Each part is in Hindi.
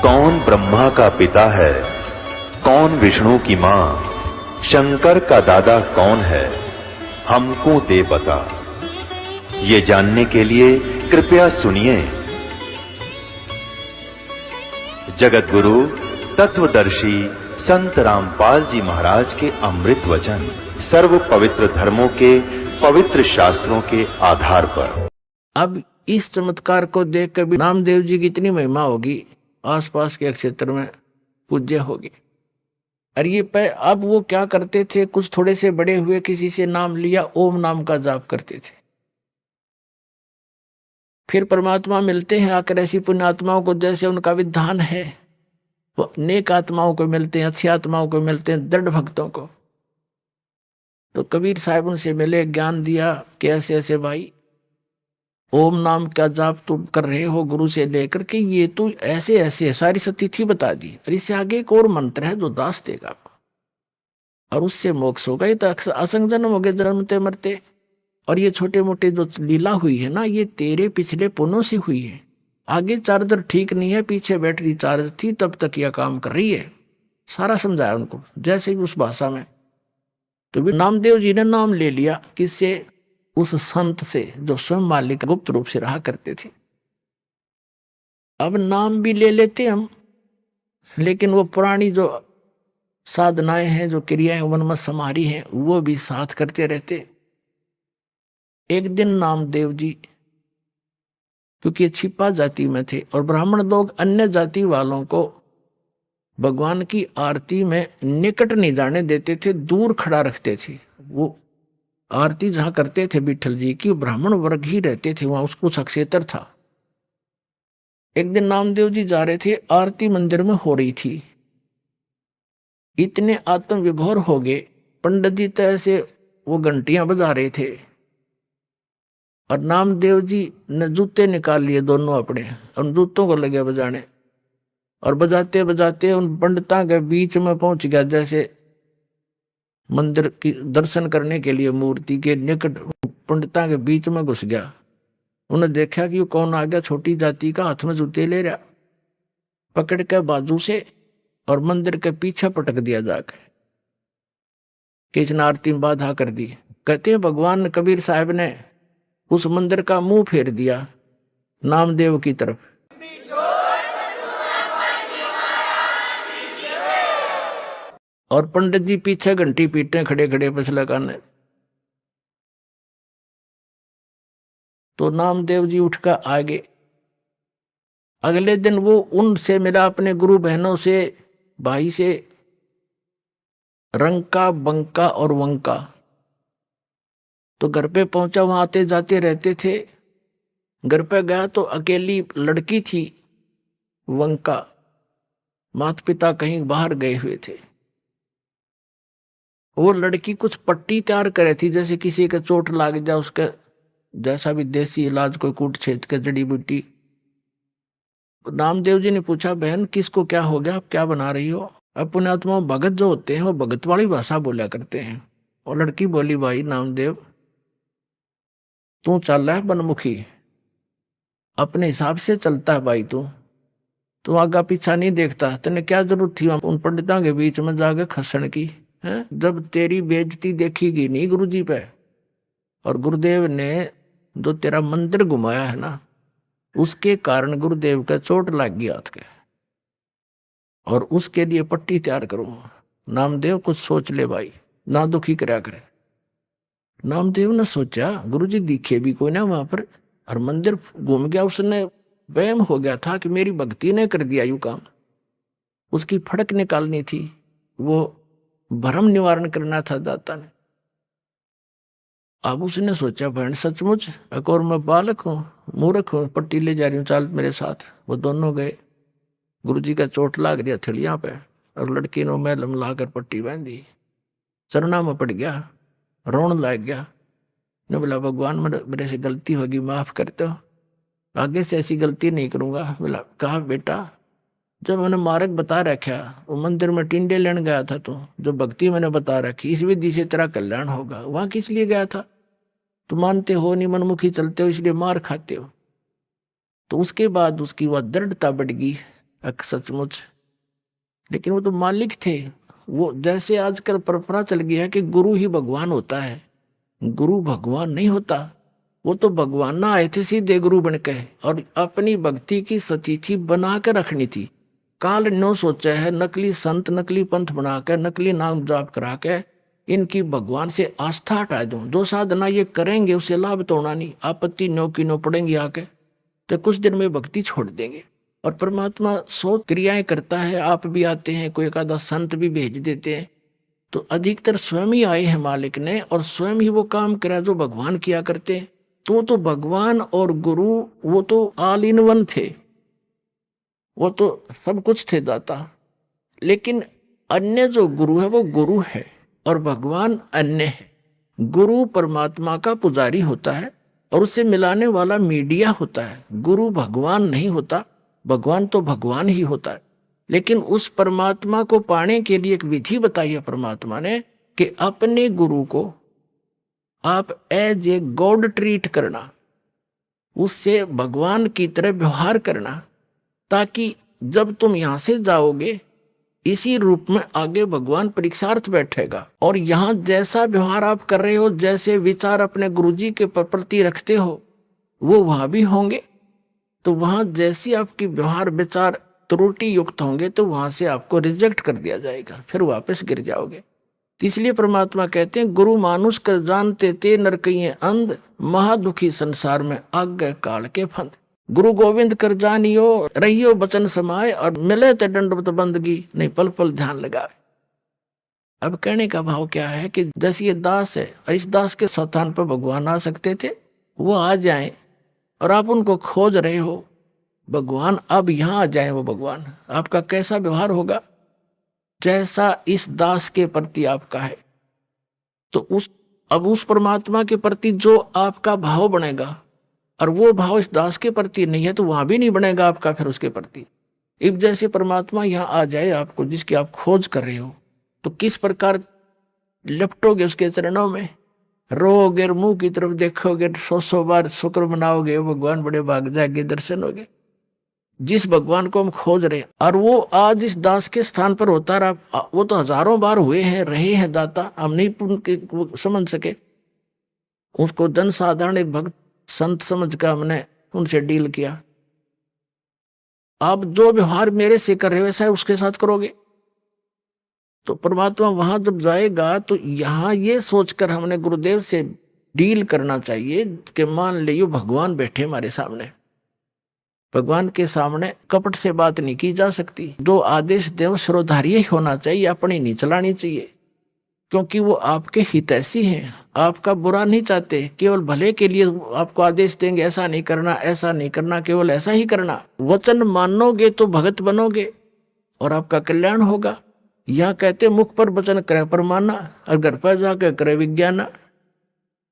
कौन ब्रह्मा का पिता है, कौन विष्णु की मां, शंकर का दादा कौन है, हमको दे बता। ये जानने के लिए कृपया सुनिए। जगत गुरु तत्वदर्शी संत रामपाल जी महाराज के अमृत वचन सर्व पवित्र धर्मों के पवित्र शास्त्रों के आधार पर। अब इस चमत्कार को देखकर भी नामदेव जी की इतनी महिमा होगी, आसपास के क्षेत्र में पूज्य होगी। और ये अब वो क्या करते थे, कुछ थोड़े से बड़े हुए किसी से नाम लिया, ओम नाम का जाप करते थे। फिर परमात्मा मिलते हैं आकर ऐसी पुण्यात्माओं को, जैसे उनका विधान है, वो नेक आत्माओं को मिलते हैं, अच्छी आत्माओं को मिलते हैं, दृढ़ भक्तों को। तो कबीर साहब उनसे मिले, ज्ञान दिया कि ऐसे ऐसे भाई ओम नाम का जाप तुम कर रहे हो गुरु से लेकर के, ये तो ऐसे ऐसे सारी सतिथि बता दी, और इससे आगे एक और मंत्र है जो दास देगा आपको, और उससे मोक्ष होगा। ये तो असंग जन्म हो गए, जन्मते मरते। और ये छोटे मोटे जो लीला हुई है ना, ये तेरे पिछले पुण्यों से हुई है। आगे चार्जर ठीक नहीं है, पीछे बैटरी चार्ज थी, तब तक यह काम कर रही है। सारा समझाया उनको, जैसे भी उस भाषा में। तो भी नामदेव जी ने नाम ले लिया, किससे? उस संत से जो स्वयं मालिक गुप्त रूप से रहा करते थे। अब नाम भी ले लेते हम, लेकिन वो पुरानी जो साधनाएं हैं, जो क्रियाएं वन में समारी हैं, वो भी साथ करते रहते। एक दिन नामदेव जी, क्योंकि छिपा जाति में थे और ब्राह्मण लोग अन्य जाति वालों को भगवान की आरती में निकट नहीं जाने देते थे, दूर खड़ा रखते थे। वो आरती जहां करते थे विठल जी की, ब्राह्मण वर्ग ही रहते थे वहां, उसको सक्षेत्र था। एक दिन नामदेव जी जा रहे थे, आरती मंदिर में हो रही थी। इतने आत्म विभोर हो गए, पंडित जी तो ऐसे वो घंटियां बजा रहे थे, और नामदेव जी ने जूते निकाल लिए दोनों अपने, और जूतों को लगे बजाने, और बजाते बजाते उन पंडितां के बीच में पहुंच गया। जैसे मंदिर की दर्शन करने के लिए मूर्ति के निकट पंडितां के बीच में घुस गया। उन्हें देखा कि कौन आ गया, छोटी जाति का, हाथ में जूते ले रहा, पकड़ के बाजू से और मंदिर के पीछे पटक दिया जाके, कि इसने आरती में बाधा कर दी। कहते हैं भगवान कबीर साहब ने उस मंदिर का मुंह फेर दिया नामदेव की तरफ। और पंडित जी पीछे घंटी पीटने खड़े खड़े पछला काने। तो नामदेव जी उठकर आगे। अगले दिन वो उनसे मिला, अपने गुरु बहनों से, भाई से, रंका, बंका और वंका। तो घर पे पहुंचा, वहां आते जाते रहते थे। घर पे गया तो अकेली लड़की थी वंका, माता पिता कहीं बाहर गए हुए थे। वो लड़की कुछ पट्टी तैयार करे थी, जैसे किसी के चोट लाग जाए उसका, जैसा भी देसी इलाज, कोई कूट छेद के जड़ी बूटी। नामदेव जी ने पूछा, बहन किसको क्या हो गया, आप क्या बना रही हो? अब पुण्यात्मा भगत जो होते हैं वो भगत वाली भाषा बोला करते हैं। और लड़की बोली, भाई नामदेव तू चल रहा है बनमुखी, अपने हिसाब से चलता है भाई, तू आगा पीछा नहीं देखता, तेने क्या जरूरत थी उन पंडितों के बीच में जाके खसण की है? जब तेरी बेइज्जती देखीगी नहीं गुरुजी पे, और गुरुदेव ने जो तेरा मंदिर घुमाया है ना, उसके कारण गुरुदेव का चोट लग गई हाथ के, और उसके लिए पट्टी तैयार करो। नामदेव कुछ सोच ले भाई, ना दुखी करा करे। नामदेव ने सोचा, गुरुजी दिखे भी कोई ना वहां पर, और मंदिर घूम गया, उसने वहम हो गया था कि मेरी भक्ति ने कर दिया यू काम। उसकी फड़क निकालनी थी, वो भ्रम निवारण करना था दाता ने। अब उसने सोचा, बहन सचमुच एक और मैं बालक हूँ, मूर्ख हूँ, पट्टी ले जा रही हूँ, चाल मेरे साथ। वो दोनों गए। गुरुजी का चोट लाग रही हथेलियां पे, और लड़की ने मैलम लाकर पट्टी बांधी, चरणा में पड़ गया, रोन लग गया। ने बोला, भगवान मेरे से गलती होगी, माफ कर दो, आगे से ऐसी गलती नहीं करूंगा। बोला, कहा बेटा, जब मैंने मार्ग बता रखा, वो मंदिर में टिंडे लेने गया था, तो जो भक्ति मैंने बता रखी, इस विधि से तेरा कल्याण होगा, वहां किस लिए गया था? तुम मानते हो नहीं, मनमुखी चलते हो, इसलिए मार खाते हो। तो उसके बाद उसकी वह दृढ़ता बढ़ गई, सचमुच, लेकिन वो तो मालिक थे। वो जैसे आजकल परंपरा चल गई है कि गुरु ही भगवान होता है, गुरु भगवान नहीं होता। वो तो भगवान ना आए थे सीधे गुरु बन के, और अपनी भक्ति की सतिथि बना के रखनी थी। काल नो सोचा है नकली संत नकली पंथ बना के नकली नाम जाप करा के इनकी भगवान से आस्था हटा दूं। जो साधना ये करेंगे उससे लाभ तो होना नहीं, आपत्ति नो की नो पड़ेंगी आके, तो कुछ दिन में भक्ति छोड़ देंगे। और परमात्मा 100 क्रियाएं करता है, आप भी आते हैं, कोई एक आधा संत भी भेज देते हैं, तो अधिकतर स्वयं ही आए हैं मालिक ने, और स्वयं ही वो काम करा जो भगवान किया करते हैं। तो भगवान और गुरु वो तो ऑल इन वन थे, वो तो सब कुछ थे दाता। लेकिन अन्य जो गुरु है वो गुरु है और भगवान अन्य है। गुरु परमात्मा का पुजारी होता है और उससे मिलाने वाला मीडिया होता है। गुरु भगवान नहीं होता, भगवान तो भगवान ही होता है। लेकिन उस परमात्मा को पाने के लिए एक विधि बताई है परमात्मा ने कि अपने गुरु को आप एज ए गॉड ट्रीट करना, उससे भगवान की तरह व्यवहार करना, ताकि जब तुम यहां से जाओगे इसी रूप में आगे भगवान परीक्षार्थ बैठेगा। और यहां जैसा व्यवहार आप कर रहे हो, जैसे विचार अपने गुरुजी के प्रति रखते हो, वो वहां भी होंगे। तो वहां जैसी आपकी व्यवहार विचार त्रुटि युक्त होंगे तो वहां से आपको रिजेक्ट कर दिया जाएगा, फिर वापस गिर जाओगे। इसलिए परमात्मा कहते हैं गुरु मानुष कर जानते ते नरकइये अंध, महादुखी संसार में आज्ञा काल के फंद। गुरु गोविंद कर जानियो रहियो बचन समाए, और मिले ते दंडवत बंदगी नहीं पल पल ध्यान लगावे। अब कहने का भाव क्या है कि जैसे ये दास है, इस दास के स्थान पर भगवान आ सकते थे, वो आ जाएं, और आप उनको खोज रहे हो भगवान अब यहां आ जाए। वो भगवान आपका कैसा व्यवहार होगा, जैसा इस दास के प्रति आपका है, तो उस परमात्मा के प्रति जो आपका भाव बनेगा, और वो भाव इस दास के प्रति नहीं है तो वहां भी नहीं बनेगा आपका फिर उसके प्रति। अब जैसे परमात्मा यहां आ जाए आपको, जिसकी आप खोज कर रहे हो, तो किस प्रकार लपटोगे उसके चरणों में, रोगे, मुंह की तरफ देखोगे, 100 बार शुक्र मनाओगे, भगवान बड़े भाग जाएंगे, दर्शन होगे। जिस भगवान को हम खोज रहे हैं, और वो आज इस दास के स्थान पर होता रहा, वो तो हजारों बार हुए हैं, रहे हैं दाता, हम नहीं समझ सके। उसको जन साधारण एक भक्त संत समझ कर हमने उनसे डील किया। आप जो व्यवहार मेरे से कर रहे हो वैसा उसके साथ करोगे। तो परमात्मा वहां जब जाएगा तो यहां ये सोचकर हमने गुरुदेव से डील करना चाहिए कि मान लियो भगवान बैठे हमारे सामने, भगवान के सामने कपट से बात नहीं की जा सकती। जो आदेश देव श्रोधार्य ही होना चाहिए, अपनी नहीं चलानी चाहिए, क्योंकि वो आपके हितैषी हैं, आपका बुरा नहीं चाहते, केवल भले के लिए आपको आदेश देंगे, ऐसा नहीं करना, ऐसा नहीं करना, केवल ऐसा ही करना। वचन मानोगे तो भगत बनोगे और आपका कल्याण होगा। यहाँ कहते मुख पर वचन करे पर माना, और घर पर जाकर करे विज्ञाना।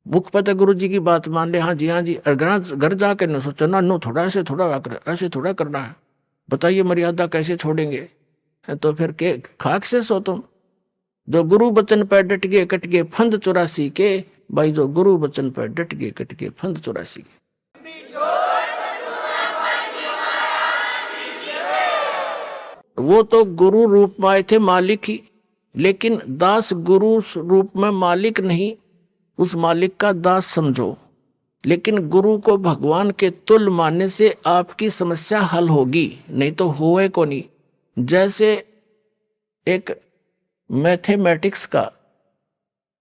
मुख पर गुरु जी की बात मान ले, हाँ जी, और घर जाकर न सोचो ना, नो थोड़ा ऐसे थोड़ा करना है, बताइए मर्यादा कैसे छोड़ेंगे। तो फिर के खाक से सो तुम। जो गुरु वचन पर डट गए कट गए फंद 84 के, भाई जो गुरु वचन पर डट गए कट गए फंद 84 के। वो तो गुरु रूप में आए थे मालिक ही, लेकिन दास गुरु रूप में मालिक नहीं, उस मालिक का दास समझो। लेकिन गुरु को भगवान के तुल्य मानने से आपकी समस्या हल होगी, नहीं तो होए को नहीं। जैसे एक मैथमेटिक्स का,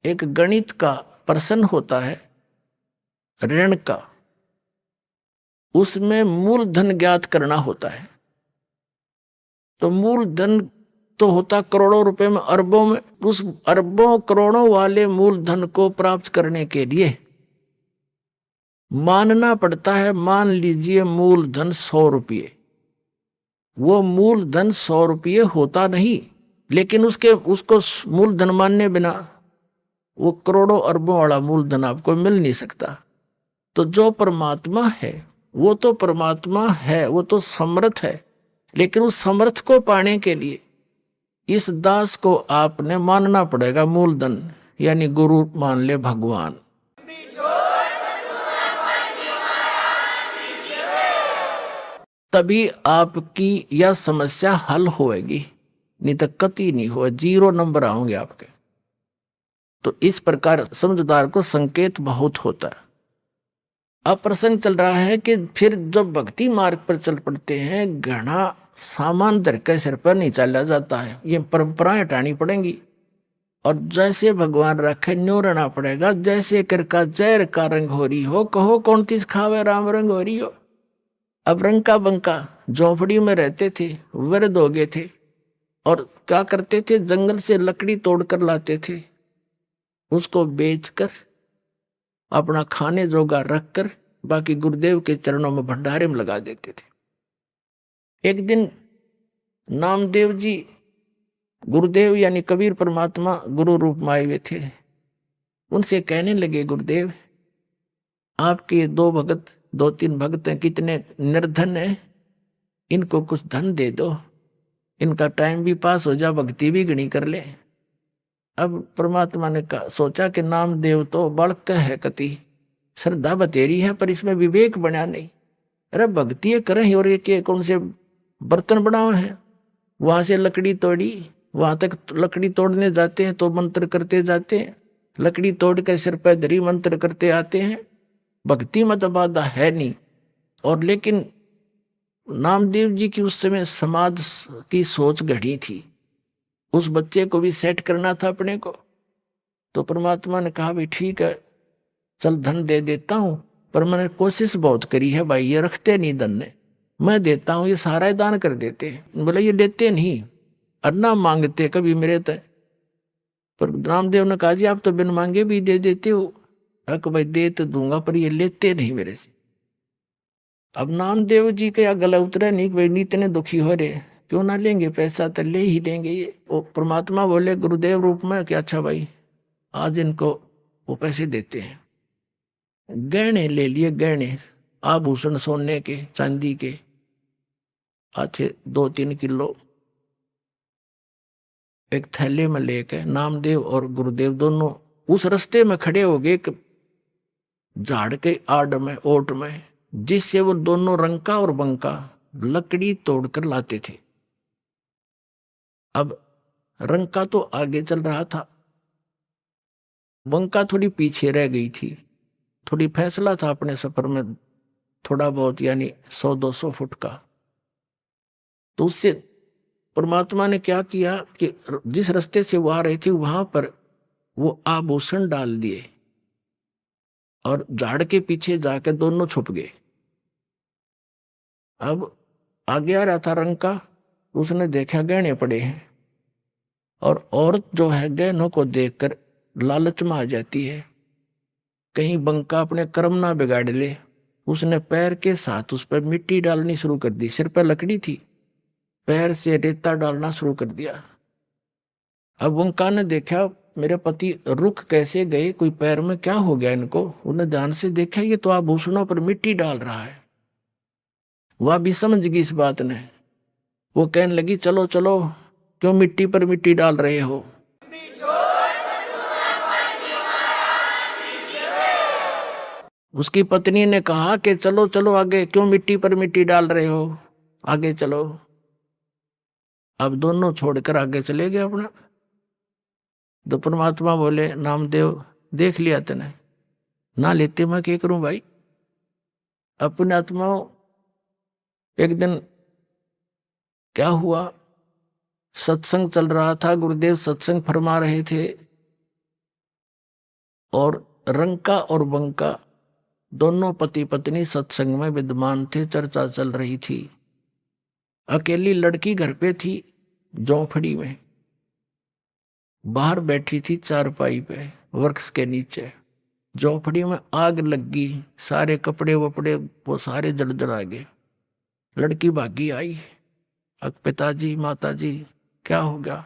एक गणित का प्रश्न होता है ऋण का, उसमें मूलधन ज्ञात करना होता है। तो मूलधन तो होता करोड़ों रुपए में, अरबों में। उस अरबों करोड़ों वाले मूलधन को प्राप्त करने के लिए मानना पड़ता है, मान लीजिए मूलधन 100 रुपये। वो मूलधन 100 रुपये होता नहीं, लेकिन उसको मूलधन मानने बिना वो करोड़ों अरबों वाला मूलधन आपको मिल नहीं सकता। तो जो परमात्मा है वो तो परमात्मा है, वो तो समर्थ है, लेकिन उस समर्थ को पाने के लिए इस दास को आपने मानना पड़ेगा मूलधन, यानी गुरु मान ले भगवान। तभी आपकी यह समस्या हल होएगी, नहीं तो कतई नहीं हो, 0 नंबर आओगे आपके। तो इस प्रकार समझदार को संकेत बहुत होता है। अब प्रसंग चल रहा है कि फिर जब भक्ति मार्ग पर चल पड़ते हैं, घना सामान धर के सिर पर नहीं चला जाता है, ये परंपराएं हटानी पड़ेंगी। और जैसे भगवान रखे न्यो रहना पड़ेगा। जैसे कर का जहर का रंग हो रही हो, कहो कौन तीस खावे राम रंग हो रही हो। अब रंग का बंका झोंपड़ी में रहते थे, वृद्ध हो गए थे, और क्या करते थे, जंगल से लकड़ी तोड़कर लाते थे, उसको बेचकर अपना खाने जोगा रखकर बाकी गुरुदेव के चरणों में भंडारे में लगा देते थे। एक दिन नामदेव जी, गुरुदेव यानी कबीर परमात्मा गुरु रूप में आए हुए थे, उनसे कहने लगे, गुरुदेव आपके 2-3 भगत हैं, कितने निर्धन हैं, इनको कुछ धन दे दो, इनका टाइम भी पास हो जा, भक्ति भी घनी कर ले। अब परमात्मा ने सोचा कि नामदेव तो बालक है, कति श्रद्धा बतेरी है, पर इसमें विवेक बना नहीं। अरे भक्ति करें और ये कौन से बर्तन बनाओ हैं। वहां से लकड़ी तोड़ी, वहां तक लकड़ी तोड़ने जाते हैं तो मंत्र करते जाते हैं, लकड़ी तोड़ के सिर पर धरी मंत्र करते आते हैं। भक्ति मत बाधा है नहीं। और लेकिन नामदेव जी की उस समय समाज की सोच घड़ी थी, उस बच्चे को भी सेट करना था अपने को। तो परमात्मा ने कहा, भाई ठीक है, चल धन दे देता हूं, पर मैंने कोशिश बहुत करी है भाई, ये रखते नहीं धन ने, मैं देता हूं, ये सारा दान कर देते हैं। बोले ये लेते नहीं, अन्ना मांगते कभी मेरे तय। पर रामदेव ने कहा, जी आप तो बिन मांगे भी दे देते हो। भाई दे तो दूंगा, पर ये लेते नहीं मेरे से। अब नामदेव जी का गला उतरा नहीं, भाई इतने दुखी हो रहे, क्यों ना लेंगे, पैसा तो ले ही लेंगे ये। वो परमात्मा बोले गुरुदेव रूप में कि अच्छा भाई आज इनको वो पैसे देते हैं। गहने ले लिए, गहने आभूषण सोने के चांदी के अच्छे 2-3 किलो एक थैले में लेके नामदेव और गुरुदेव दोनों उस रास्ते में खड़े हो गए, झाड़ के आड़ में, ओट में, जिससे वो दोनों रंका और बंका लकड़ी तोड़कर लाते थे। अब रंका तो आगे चल रहा था, बंका थोड़ी पीछे रह गई थी। थोड़ी फैसला था अपने सफर में, थोड़ा बहुत यानी 100-200 फुट का। तो उससे परमात्मा ने क्या किया कि जिस रास्ते से वो आ रही थी वहां पर वो आभूषण डाल दिए और झाड़ के पीछे जाकर दोनों छुप गए। अब आगे आ रहा था रंका, उसने देखा गहने पड़े हैं, और औरत जो है गहनों को देखकर लालच में आ जाती है, कहीं बंका अपने कर्म ना बिगाड़ ले। उसने पैर के साथ उस पर मिट्टी डालनी शुरू कर दी, सिर पर लकड़ी थी, पैर से रेता डालना शुरू कर दिया। अब बंका ने देखा मेरे पति रुक कैसे गए, कोई पैर में क्या हो गया इनको। उन्हें ध्यान से देखा, ये तो आभूषणों पर मिट्टी डाल रहा है। वह भी समझ गई इस बात ने। वो कहने लगी, चलो चलो, क्यों मिट्टी पर मिट्टी डाल रहे हो। उसकी पत्नी ने कहा कि चलो चलो आगे, क्यों मिट्टी पर मिट्टी डाल रहे हो, आगे चलो। अब दोनों छोड़कर आगे चले गए अपना। तो परमात्मा बोले, नामदेव देख लिया तने, ना लेते मैं क्या करूं भाई। अपने आत्माओं, एक दिन क्या हुआ, सत्संग चल रहा था, गुरुदेव सत्संग फरमा रहे थे, और रंका और बंका दोनों पति पत्नी सत्संग में विद्यमान थे, चर्चा चल रही थी। अकेली लड़की घर पे थी, झोंपड़ी में बाहर बैठी थी चारपाई पे वृक्ष के नीचे। झोंपड़ी में आग लग गई, सारे कपड़े वपड़े वो सारे जल जला गए। लड़की भागी आई, अब पिताजी माताजी क्या हो गया,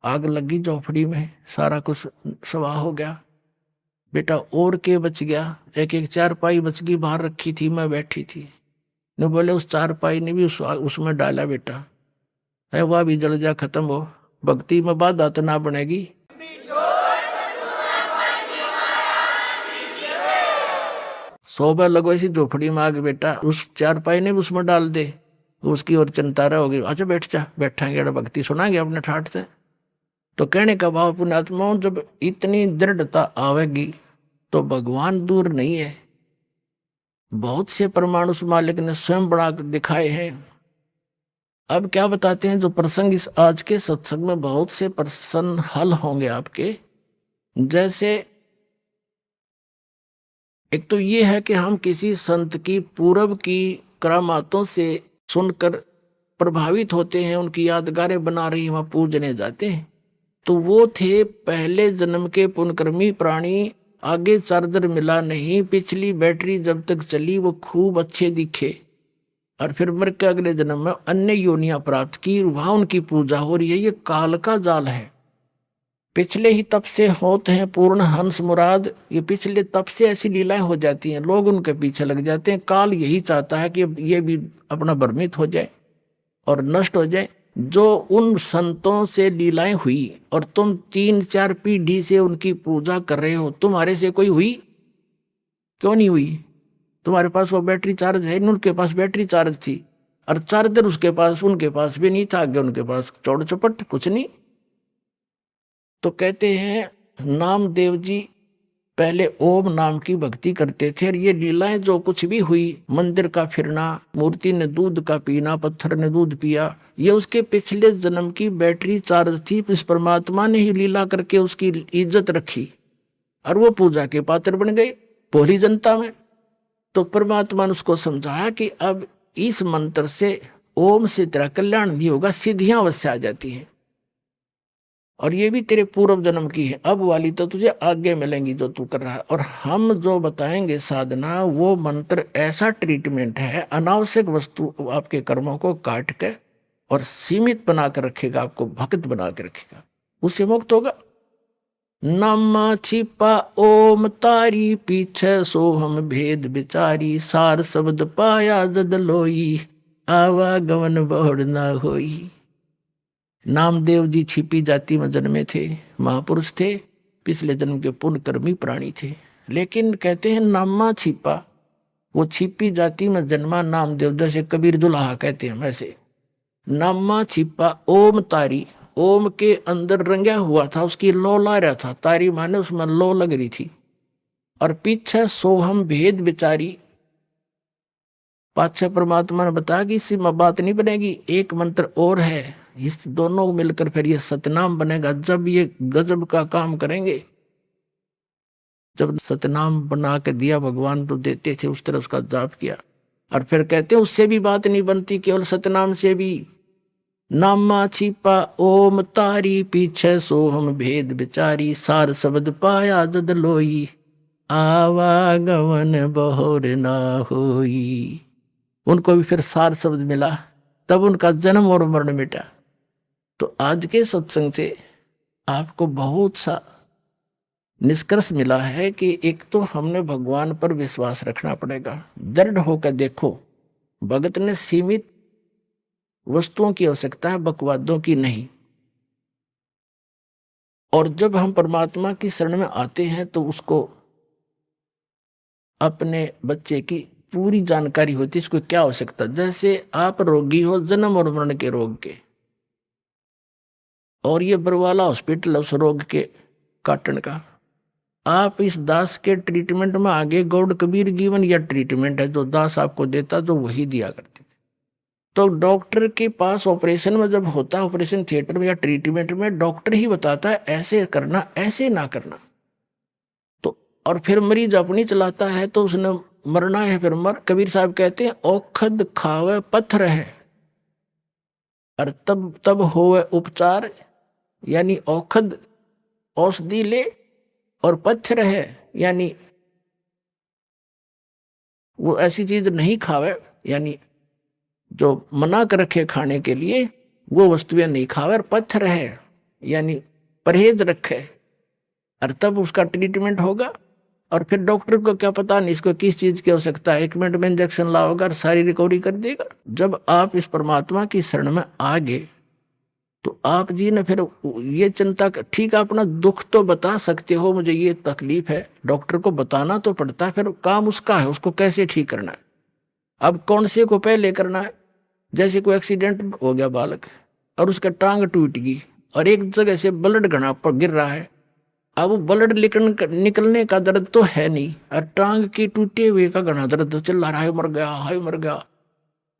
आग लगी झोंपड़ी में, सारा कुछ स्वाह हो गया। बेटा और के बच गया, एक चारपाई बच गई, बाहर रखी थी, मैं बैठी थी। ने बोले उस चारपाई ने भी उसमें डाला बेटा, है वह भी जल जा, खत्म हो, भक्ति में बाधा तो ना बनेगी। सोबा लगो ऐसी झोपड़ी में आग बेटा, उस चारपाई ने भी उसमें डाल दे, उसकी ओर चिंता रहोगी, अच्छा बैठ जा, बैठाएंगे भक्ति सुनाएंगे अपने ठाठ से। तो कहने का भाव पुण्यात्माओं, जब इतनी दृढ़ता आवेगी तो भगवान दूर नहीं है। बहुत से परमाणु मालिक ने स्वयं बना दिखाए हैं। अब क्या बताते हैं, जो प्रसंग इस आज के सत्संग में बहुत से प्रश्न हल होंगे आपके। जैसे एक तो ये है कि हम किसी संत की पूर्व की करामातों से सुनकर प्रभावित होते हैं, उनकी यादगारें बना रही वहां पूजने जाते हैं। तो वो थे पहले जन्म के पुण्यकर्मी प्राणी, आगे चार्जर मिला नहीं, पिछली बैटरी जब तक चली वो खूब अच्छे दिखे, और फिर मर के अगले जन्म में अन्य योनियां प्राप्त की, वहां उनकी पूजा हो रही है। ये काल का जाल है। पिछले ही तप से होते हैं पूर्ण हंस मुराद, ये पिछले तप से ऐसी लीलाएं हो जाती हैं, लोग उनके पीछे लग जाते हैं। काल यही चाहता है कि ये भी अपना भ्रमित हो जाए और नष्ट हो जाए। जो उन संतों से लीलाएं हुई और तुम 3-4 पीढ़ी से उनकी पूजा कर रहे हो, तुम्हारे से कोई हुई? क्यों नहीं हुई? तुम्हारे पास वो बैटरी चार्ज है, उनके पास बैटरी चार्ज थी, और चार्जर उसके पास उनके पास भी नहीं था, आगे उनके पास चौड़ चपट कुछ नहीं। तो कहते हैं नामदेव जी पहले ओम नाम की भक्ति करते थे, और ये लीलाएं जो कुछ भी हुई, मंदिर का फिरना, मूर्ति ने दूध का पीना, पत्थर ने दूध पिया, ये उसके पिछले जन्म की बैटरी चार्ज थी। इस परमात्मा ने ही लीला करके उसकी इज्जत रखी और वो पूजा के पात्र बन गए भोली जनता में। तो परमात्मा ने उसको समझाया कि अब इस मंत्र से ओम से तेरा कल्याण नहीं होगा, सिद्धियां अवश्य आ जाती हैं, और ये भी तेरे पूर्व जन्म की है, अब वाली तो तुझे आगे मिलेंगी जो तू कर रहा है। और हम जो बताएंगे साधना, वो मंत्र ऐसा ट्रीटमेंट है, अनावश्यक वस्तु आपके कर्मों को काट के और सीमित बना कर रखेगा, आपको भक्त बना के रखेगा, उससे मुक्त होगा। नामा छिपा ओम तारी, पीछे सोहम भेद बिचारी, सार शब्द पाया जद लोई, आवागमन बहुड़ ना होई। नामदेव जी छिपी जाति में जन्मे थे, महापुरुष थे, पिछले जन्म के पुण्यकर्मी प्राणी थे। लेकिन कहते हैं नामा छिपा, वो छिपी जाति में जन्मा नामदेव, जैसे कबीर दुल्हा कहते हैं वैसे। नामा छिपा ओम तारी, ओम के अंदर रंगा हुआ था, उसकी लो ला रहा था, तारी माने उसमें लो लग रही थी। और पीछे सोहम भेद बिचारी, पाछे परमात्मा ने बताया कि इससे बात नहीं बनेगी, एक मंत्र और है, इस दोनों को मिलकर फिर ये सतनाम बनेगा। जब ये गजब का काम करेंगे, जब सतनाम बना के दिया भगवान तो देते थे, उस तरह उसका जाप किया, और फिर कहते हैं उससे भी बात नहीं बनती, केवल सतनाम से भी। नामा छिपा ओम तारी, पीछे सोहम भेद बिचारी, सार शब्द पाया जद लोई, आवागमन बहुर ना होई। उनको भी फिर सार शब्द मिला, तब उनका जन्म और मरण मिटा। तो आज के सत्संग से आपको बहुत सा निष्कर्ष मिला है कि एक तो हमने भगवान पर विश्वास रखना पड़ेगा, दृढ़ होकर देखो। भगत ने सीमित वस्तुओं की आवश्यकता है, बकवादों की नहीं। और जब हम परमात्मा की शरण में आते हैं तो उसको अपने बच्चे की पूरी जानकारी होती है, इसको क्या आवश्यकता। जैसे आप रोगी हो जन्म और मरण के रोग के, और ये बरवाला हॉस्पिटल उस रोग के काटन का, आप इस दास के ट्रीटमेंट में आगे गौड़ कबीर गिवन या ट्रीटमेंट है जो दास आपको देता, जो वही दिया करते थे। तो डॉक्टर के पास ऑपरेशन में जब होता है, ऑपरेशन थिएटर में या ट्रीटमेंट में, डॉक्टर ही बताता है ऐसे करना, ऐसे ना करना। तो और फिर मरीज अपनी चलाता है, तो उसने मरना है फिर मर। कबीर साहब कहते हैं औखद खावे पत्थर है, और तब होवे उपचार, यानी औखद औषधि ले और पत्थर है, यानी वो ऐसी चीज नहीं खावे, यानी जो मना कर रखे खाने के लिए वो वस्तुएं नहीं खावे, और पत्थर है यानी परहेज रखे, और तब उसका ट्रीटमेंट होगा। और फिर डॉक्टर को क्या पता नहीं इसको किस चीज की आवश्यकता है, 1 मिनट में इंजेक्शन लाओगा और सारी रिकवरी कर देगा। जब आप इस परमात्मा की शरण में आ गए तो आप जी ने फिर ये चिंता, ठीक है अपना दुख तो बता सकते हो, मुझे ये तकलीफ है, डॉक्टर को बताना तो पड़ता है, फिर काम उसका है, उसको कैसे ठीक करना है। अब कौन से को पहले करना है, जैसे कोई एक्सीडेंट हो गया बालक और उसका टांग टूट गई और एक जगह से ब्लड घना पर गिर रहा है। अब वो ब्लड निकलने का दर्द तो है नहीं और टांग के टूटे हुए का घना दर्द चिल्ला रहा है, मर गया, हाय मर गया।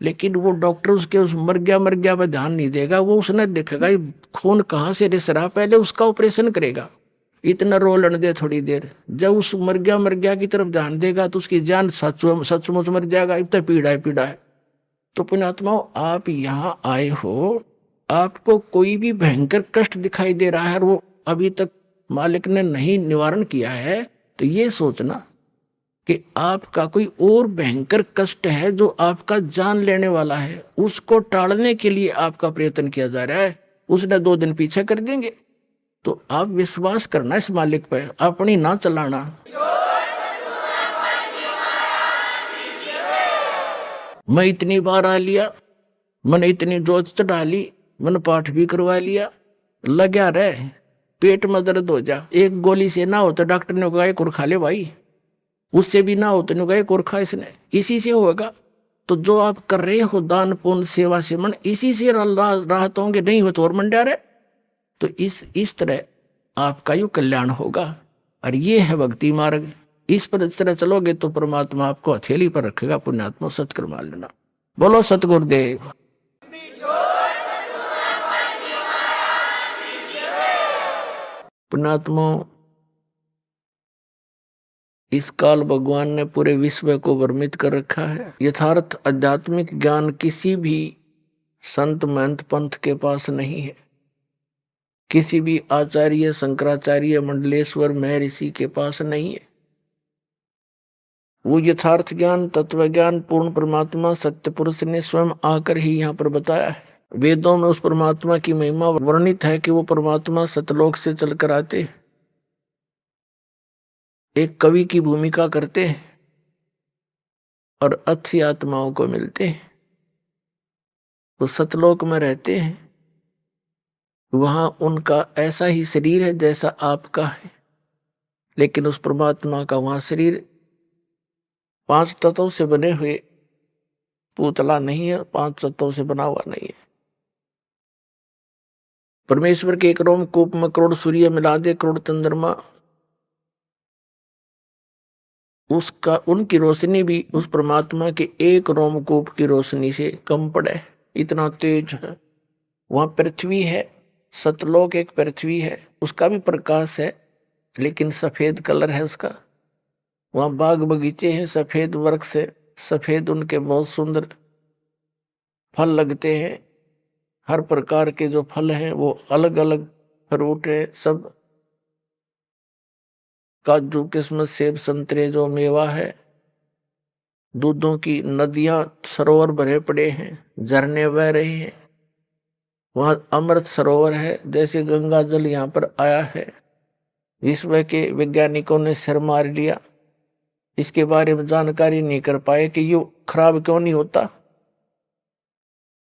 लेकिन वो डॉक्टर उसके उस मर गया पर ध्यान नहीं देगा। वो उसने देखेगा ये खून कहाँ से रिस रहा, पहले उसका ऑपरेशन करेगा। इतना रोलन दे थोड़ी देर, जब उस मर गया की तरफ ध्यान देगा तो उसकी जान सचमुच मर जाएगा। इतना पीड़ा है। तो पुण्यात्माओं, आप यहाँ आए हो, आपको कोई भी भयंकर कष्ट दिखाई दे रहा है और वो अभी तक मालिक ने नहीं निवारण किया है, तो ये सोचना कि आपका कोई और भयंकर कष्ट है जो आपका जान लेने वाला है, उसको टालने के लिए आपका प्रयत्न किया जा रहा है। उसने 2 दिन पीछे कर देंगे। तो आप विश्वास करना इस मालिक पर, अपनी ना चलाना। मैं इतनी बार आ लिया, मैंने इतनी जोत चढ़ा ली, मैंने पाठ भी करवा लिया, लगा रहे, पेट में दर्द हो जा, एक गोली से ना हो तो डॉक्टर ने कहा एक और खा ले भाई, उससे भी ना हो तो कहा एक और खा, इसने इसी से होगा। तो जो आप कर रहे हो दान पुण्य सेवा सेवन, इसी से राहत होंगे, नहीं हो तो और मंडा रहे। तो इस तरह आपका यू कल्याण होगा। और ये है भक्ति मार्ग। इस पर इस तरह चलोगे तो परमात्मा आपको हथेली पर रखेगा। पुण्यात्मा सत्कर्म मान लेना। बोलो सतगुरुदेव। पुण्यात्मा, इस काल भगवान ने पूरे विश्व को भ्रमित कर रखा है। यथार्थ आध्यात्मिक ज्ञान किसी भी संत महंत पंथ के पास नहीं है, किसी भी आचार्य शंकराचार्य मंडलेश्वर महर्षि के पास नहीं है। वो यथार्थ ज्ञान तत्व ज्ञान पूर्ण परमात्मा सत्य पुरुष ने स्वयं आकर ही यहाँ पर बताया है। वेदों में उस परमात्मा की महिमा वर्णित है कि वो परमात्मा सतलोक से चलकर आते, एक कवि की भूमिका करते हैं और अच्छी आत्माओं को मिलते हैं। वो सतलोक में रहते हैं, वहां उनका ऐसा ही शरीर है जैसा आपका है, लेकिन उस परमात्मा का वहां शरीर 5 तत्वों से बने हुए पुतला नहीं है, 5 तत्वों से बना हुआ नहीं है। परमेश्वर के एक रोमकूप में करोड़ सूर्य मिला दे, करोड़ चंद्रमा, उसका उनकी रोशनी भी उस परमात्मा के एक रोमकूप की रोशनी से कम पड़े, इतना तेज है। वहां पृथ्वी है, सतलोक एक पृथ्वी है, उसका भी प्रकाश है लेकिन सफेद कलर है उसका। वहां बाग बगीचे हैं, सफेद वृक्ष से सफेद उनके बहुत सुंदर फल लगते हैं। हर प्रकार के जो फल हैं वो अलग अलग फ्रूट है, सब काजू किस्मत सेब संतरे जो मेवा है। दूधों की नदियां सरोवर भरे पड़े हैं, झरने बह रहे हैं। वहां अमृत सरोवर है, जैसे गंगा जल यहाँ पर आया है। विश्व के वैज्ञानिकों ने सिर मार लिया, इसके बारे में जानकारी नहीं कर पाए कि ये खराब क्यों नहीं होता।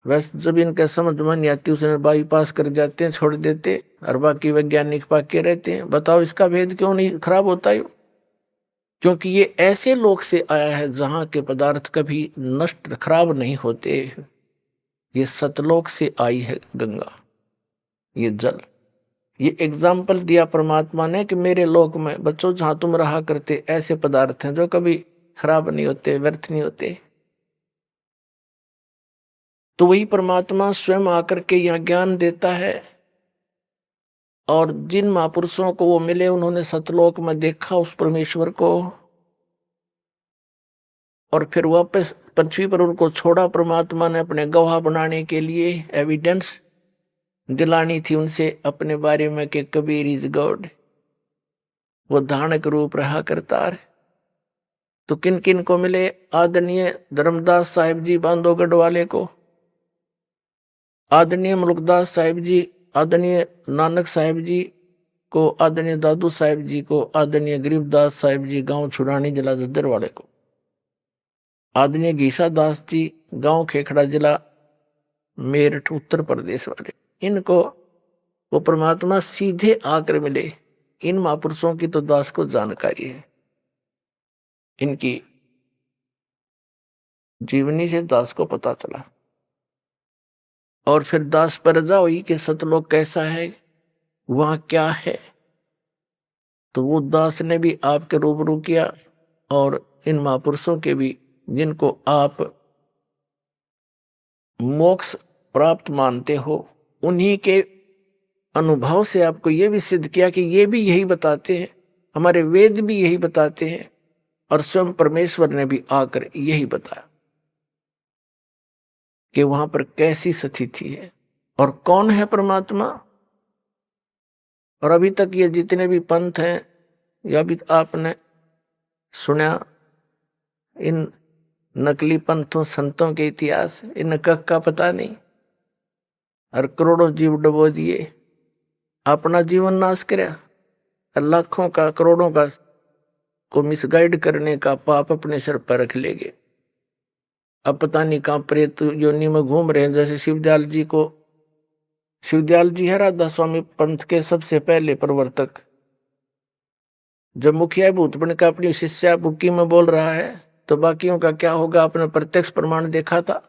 वैसे जब इनका समझ में नहीं आती उसने बाईपास कर जाते हैं, छोड़ देते, और बाकी वैज्ञानिक पाके रहते हैं। बताओ इसका भेद क्यों नहीं खराब होता है? क्योंकि ये ऐसे लोक से आया है जहां के पदार्थ कभी नष्ट खराब नहीं होते। ये सतलोक से आई है गंगा, ये जल। ये एग्जाम्पल दिया परमात्मा ने कि मेरे लोक में बच्चों जहां तुम रहा करते ऐसे पदार्थ हैं जो कभी खराब नहीं होते, व्यर्थ नहीं होते। तो वही परमात्मा स्वयं आकर के यहाँ ज्ञान देता है। और जिन महापुरुषों को वो मिले उन्होंने सतलोक में देखा उस परमेश्वर को, और फिर वापस पृथ्वी पर उनको छोड़ा। परमात्मा ने अपने गवाह बनाने के लिए एविडेंस दिलानी थी उनसे अपने बारे में कि कबीर इज गॉड, वो धानक रूप रहा करतार। तो किन किन को मिले? आदरणीय धर्मदास साहिब जी बांधोगढ़ वाले को, आदरणीय मुल्कदास साहिब जी, आदरणीय नानक साहिब जी को, आदरणीय दादू साहिब जी को, आदरणीय गरीबदास साहिब जी गांव छुरानी जिला जद्दर वाले को, आदरणीय घीसा दास जी गांव खेखड़ा जिला मेरठ उत्तर प्रदेश वाले। इनको वो परमात्मा सीधे आकर मिले। इन महापुरुषों की तो दास को जानकारी है, इनकी जीवनी से दास को पता चला। और फिर दास पर जाओ कि सतलोक कैसा है, वहां क्या है। तो वो दास ने भी आपके रूबरू किया, और इन महापुरुषों के भी, जिनको आप मोक्ष प्राप्त मानते हो, उन्हीं के अनुभव से आपको ये भी सिद्ध किया कि ये भी यही बताते हैं, हमारे वेद भी यही बताते हैं, और स्वयं परमेश्वर ने भी आकर यही बताया कि वहां पर कैसी स्थिति है और कौन है परमात्मा। और अभी तक ये जितने भी पंथ हैं, या भी आपने सुना इन नकली पंथों संतों के इतिहास, इन का पता नहीं, और करोड़ों जीव डबो दिए, अपना जीवन नाश करया, लाखों का करोड़ों का को मिसगाइड करने का पाप अपने सर पर रख लेंगे। अब पता नहीं कहां प्रेत योनि में घूम रहे हैं। जैसे शिवदयाल जी को, शिवदयाल जी है राधा स्वामी पंथ के सबसे पहले प्रवर्तक, जब मुखिया भूत बन का अपनी शिष्या बुक्की में बोल रहा है, तो बाकियों का क्या होगा, आपने प्रत्यक्ष प्रमाण देखा था।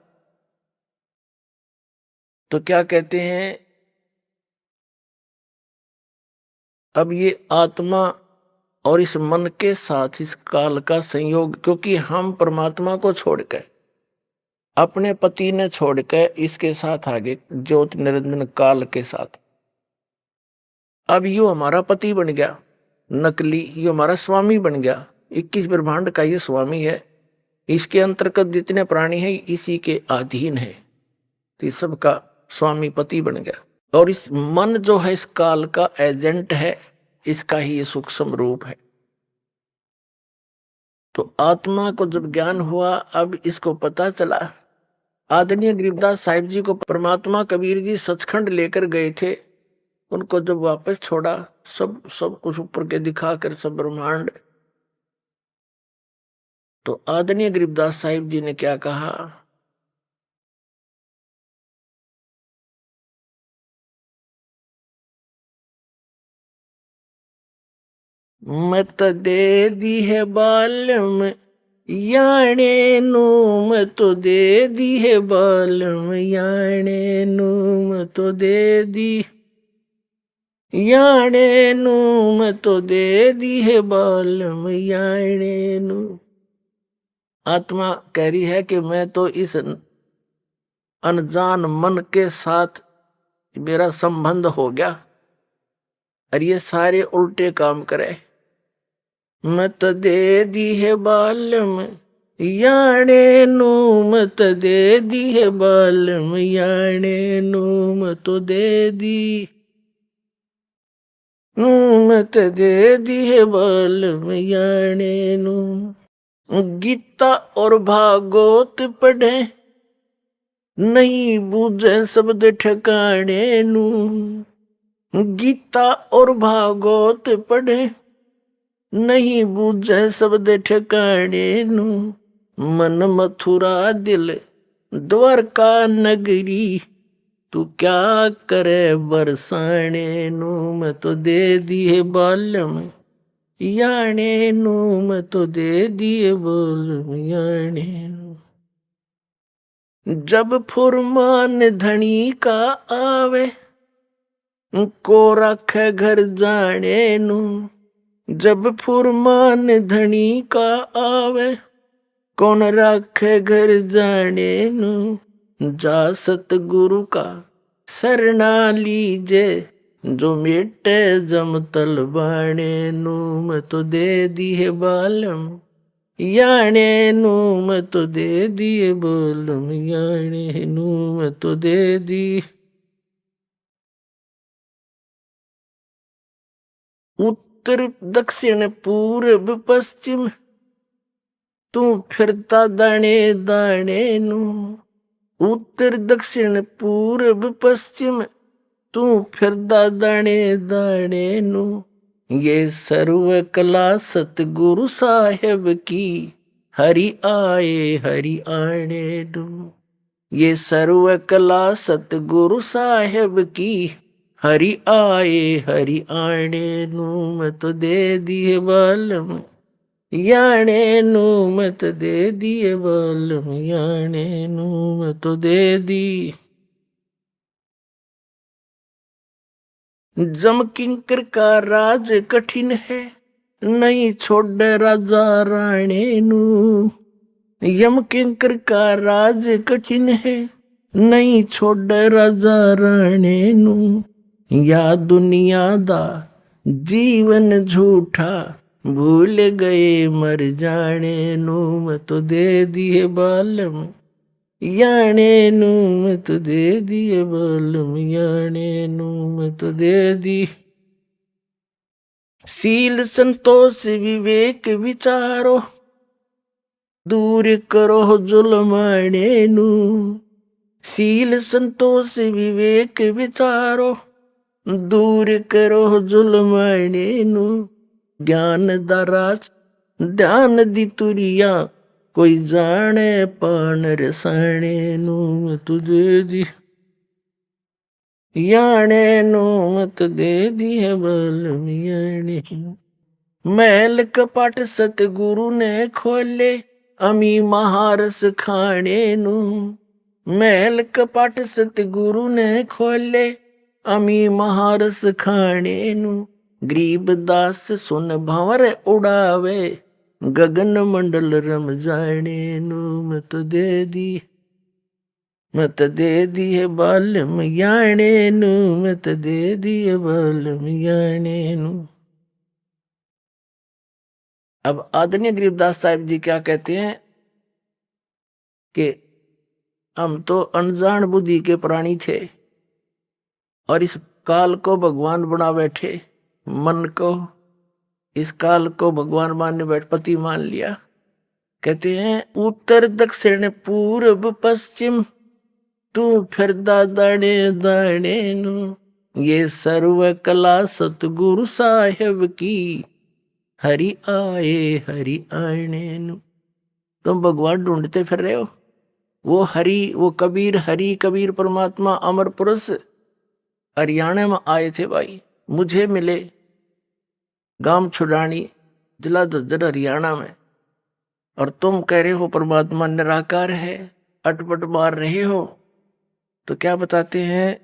तो क्या कहते हैं, अब ये आत्मा और इस मन के साथ इस काल का संयोग, क्योंकि हम परमात्मा को छोड़कर, अपने पति ने छोड़कर इसके साथ आगे ज्योत निरंजन काल के साथ, अब यू हमारा पति बन गया नकली, ये हमारा स्वामी बन गया। 21 ब्रह्मांड का ये स्वामी है, इसके अंतर्गत जितने प्राणी हैं इसी के अधीन है, तो सबका स्वामी पति बन गया। और इस मन जो है इस काल का एजेंट है, इसका ही ये सूक्ष्म रूप है। तो आत्मा को जब ज्ञान हुआ, अब इसको पता चला, आदरणीय गरीबदास साहिब जी को परमात्मा कबीर जी सचखंड लेकर गए थे, उनको जब वापस छोड़ा, सब कुछ ऊपर के दिखाकर सब ब्रह्मांड, तो आदरणीय गरीबदास साहिब जी ने क्या कहा, मत दे दी है बालम याने नू, मत दे दी है बालम याने नू, मत दे दी याने नू, मत दे दी है बालम याने नू। आत्मा कह रही है कि मैं तो इस अनजान मन के साथ मेरा संबंध हो गया, और ये सारे उल्टे काम करे। मत दे दी है बालम याने नू, मत दे दी है बालम याने नू, मत दे दी नू, मत दे दी है बालम याने नू। गीता और भागवत पढ़े नहीं बूझे शब्द ठिकाने नू, गीता और भागवत पढ़े नहीं बूझे शब्द ठिकाने नू, मन मथुरा दिल द्वारका नगरी, तू क्या करे बरसाने नू, मैं तो दे दिए बालम याने नू, मैं तो दे दिए बालम याने नू। जब फुरमान धनी का आवे, को रखे घर जाने नू, जब फुरमान धनी का आवे, कौन रखे घर जाने नू, जा सतगुरु का शरणा लीजे, जो मिटे जम तल बाणे नू, मैं तो दे दिए बालम याने नू, मैं तो दे दिए बालम याने नू, मैं तो दे दी। उत्तर दक्षिण पूर्व पश्चिम, तू फिरता दाने दाने नू, उत्तर दक्षिण पूर्व पश्चिम, तू फिरता दाने दाने नू। ये सर्व कला सतगुरु साहेब की, हरि आए हरि आने नू। ये सर्व कला सतगुरु साहेब की, हरि आए हरि आने नू, मैं तो दे दिए बालम याने नू, मत दे दिए बालम याने नू, मैं तो दे दी। जम किंकर का राज कठिन है, नहीं छोड़ राजा राणे नू। यम किंकर का राज कठिन है, नहीं छोड़ राजा राणे नू। या दुनिया दा जीवन झूठा, भूल गए मर जाने नू। मैं तो दे दिए बालम याने नू, मैं तो दे दिए बालम याने नू, मैं तो दे दी। सील संतोष विवेक विचारो, दूर करो जुल्माने नू। सील संतोष विवेक विचारो, दूर करो जुल्माने नू। ज्ञान दराज ध्यान दी तुरिया, कोई जाने पान रसाने नू। मैं तुझे दी याने नू, मत दे दी है बालम याने। महल कपट सतगुरु ने खोले, अमी महारस खाने नू। महल कपट सतगुरु ने खोले, अमी महारस खाने नू। गरीब दास सुन भंवर उड़ावे, गगन मंडल रम जाने नू। मत दे दी, मत दे दी है बालम याने नू, मत दे दी है बालम याने नू। अब आदरणीय गरीबदास साहिब जी क्या कहते हैं कि हम तो अनजान बुद्धि के प्राणी थे और इस काल को भगवान बना बैठे। मन को इस काल को भगवान मानने बैठ पति मान लिया। कहते हैं उत्तर दक्षिण पूर्व पश्चिम, तू फिरदा दाने दाने नू। ये सर्व कला सतगुरु साहेब की, हरि आए हरि आने नू। तुम भगवान ढूंढते फिर रहे हो। वो हरि, वो कबीर, हरि कबीर परमात्मा अमर पुरुष हरियाणा में आए थे भाई, मुझे मिले। गांव छुड़ानी जिला झज्जर हरियाणा में, और तुम कह रहे हो परमात्मा निराकार है, अटपट मार रहे हो। तो क्या बताते हैं,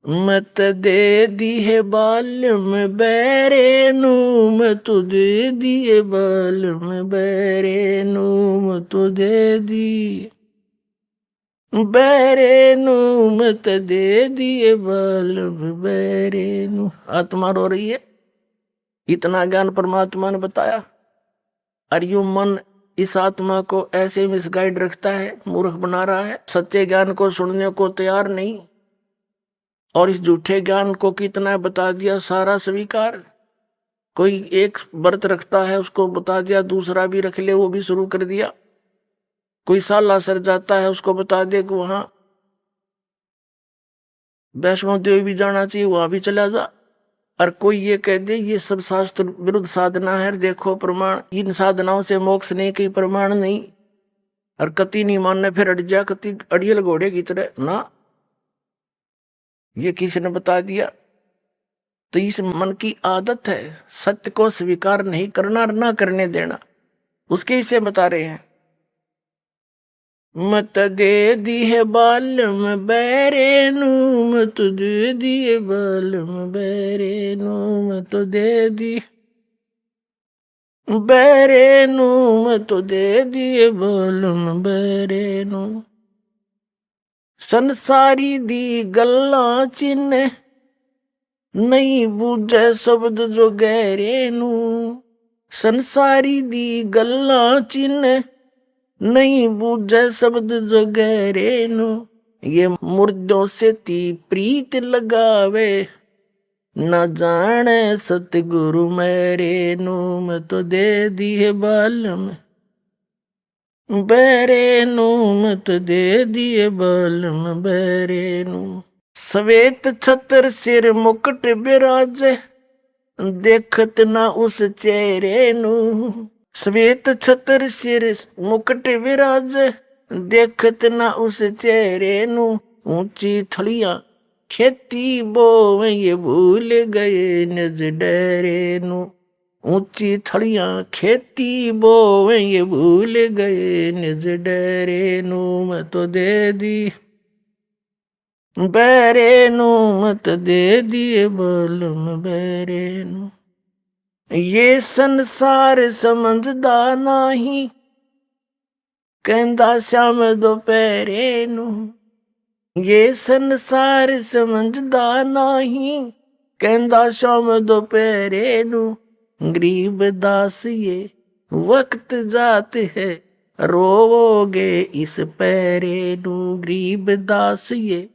मत दे दी है बालम बैरे नू। मैं तो दे दिए बालम बैरे नू, मैं तो दे दी बैरे नू, मत दे दिए बालम बैरे नू। आत्मा रो रही है, इतना ज्ञान परमात्मा ने बताया, और यूं मन इस आत्मा को ऐसे मिसगाइड रखता है, मूर्ख बना रहा है, सच्चे ज्ञान को सुनने को तैयार नहीं। और इस झूठे ज्ञान को कितना बता दिया, सारा स्वीकार। कोई एक व्रत रखता है, उसको बता दिया, दूसरा भी रख ले, वो भी शुरू कर दिया। कोई साला सर जाता है, उसको बता दे कि वहां वैष्णो देवी भी जाना चाहिए, वहां भी चला जा। और कोई ये कह दे ये सब शास्त्र विरुद्ध साधना है, देखो प्रमाण, इन साधनाओं से मोक्ष नहीं, कहीं प्रमाण नहीं। और कति नहीं मानने, फिर अड़ जा, कति अड़ियल घोड़े की तरह ना। ये किसी ने बता दिया। तो इस मन की आदत है सत्य को स्वीकार नहीं करना और ना करने देना, उसके विषय बता रहे हैं। मत दे दी है बालम बैरे नू, मत दे दिए बालम बैरे नू, मत दे दी बैरे नू, मत दे दिए बालम बैरे नू। संसारी दी गल्ला चिन्ह, नहीं बूझे शब्द जो गहरे नू। संसारी दी गल्ला चिन्ह, नहीं बूझे शब्द जो गहरे नू। ये मुर्दों से ती प्रीत लगावे, न जाने सतगुरु मेरे नू। मैं तो दे दी है बालम बैरे नू, मत दे दिए बालम बैरे नू। सवेत छतर सिर मुकुट बिराजे, देखत ना उस चेहरे नू। सवेत छतर सिर मुकुट विराजे, देखत ना उस चेहरे नू। ऊंची थलियां खेती बोवे, ये भूल गए निज डेरे नू। ऊंची थलियां खेती बोवे, ये भूल गए निज डेरे नू। मैं तो दे दी बैरे नू मत दे दिए बलम बैरे नू। ये संसार समझदा नाही, कहंदा श्याम दोपहरे नू। ये संसार समझदा नाही, कहंदा श्याम दोपहरे नू। गरीब दास ये वक्त जात है, रोवोगे इस पैरे नू। गरीब दास ये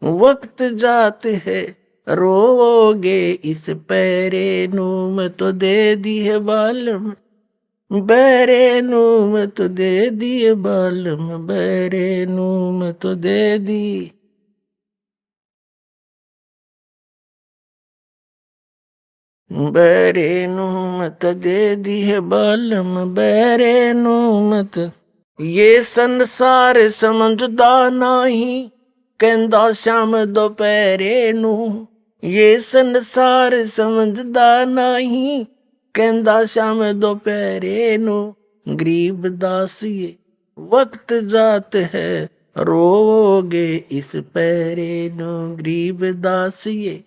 वक्त जात है, रोवोगे इस पैरे नू। मैं तो दे दी है बालम बैरे नू, मैं तो दे दिए बालम बैरे नू। मैं तो दे दी। बैरे नू मत दे दी है बालम बैरे नू मत। ये संसार समझदा नाही, कहंदा श्याम दोपहरे नू। ये संसार समझदा नाही, कहंदा श्याम दोपहरे नू। गरीब दास ये वक्त जात है, रोवोगे इस पैरे नू। गरीब दास ये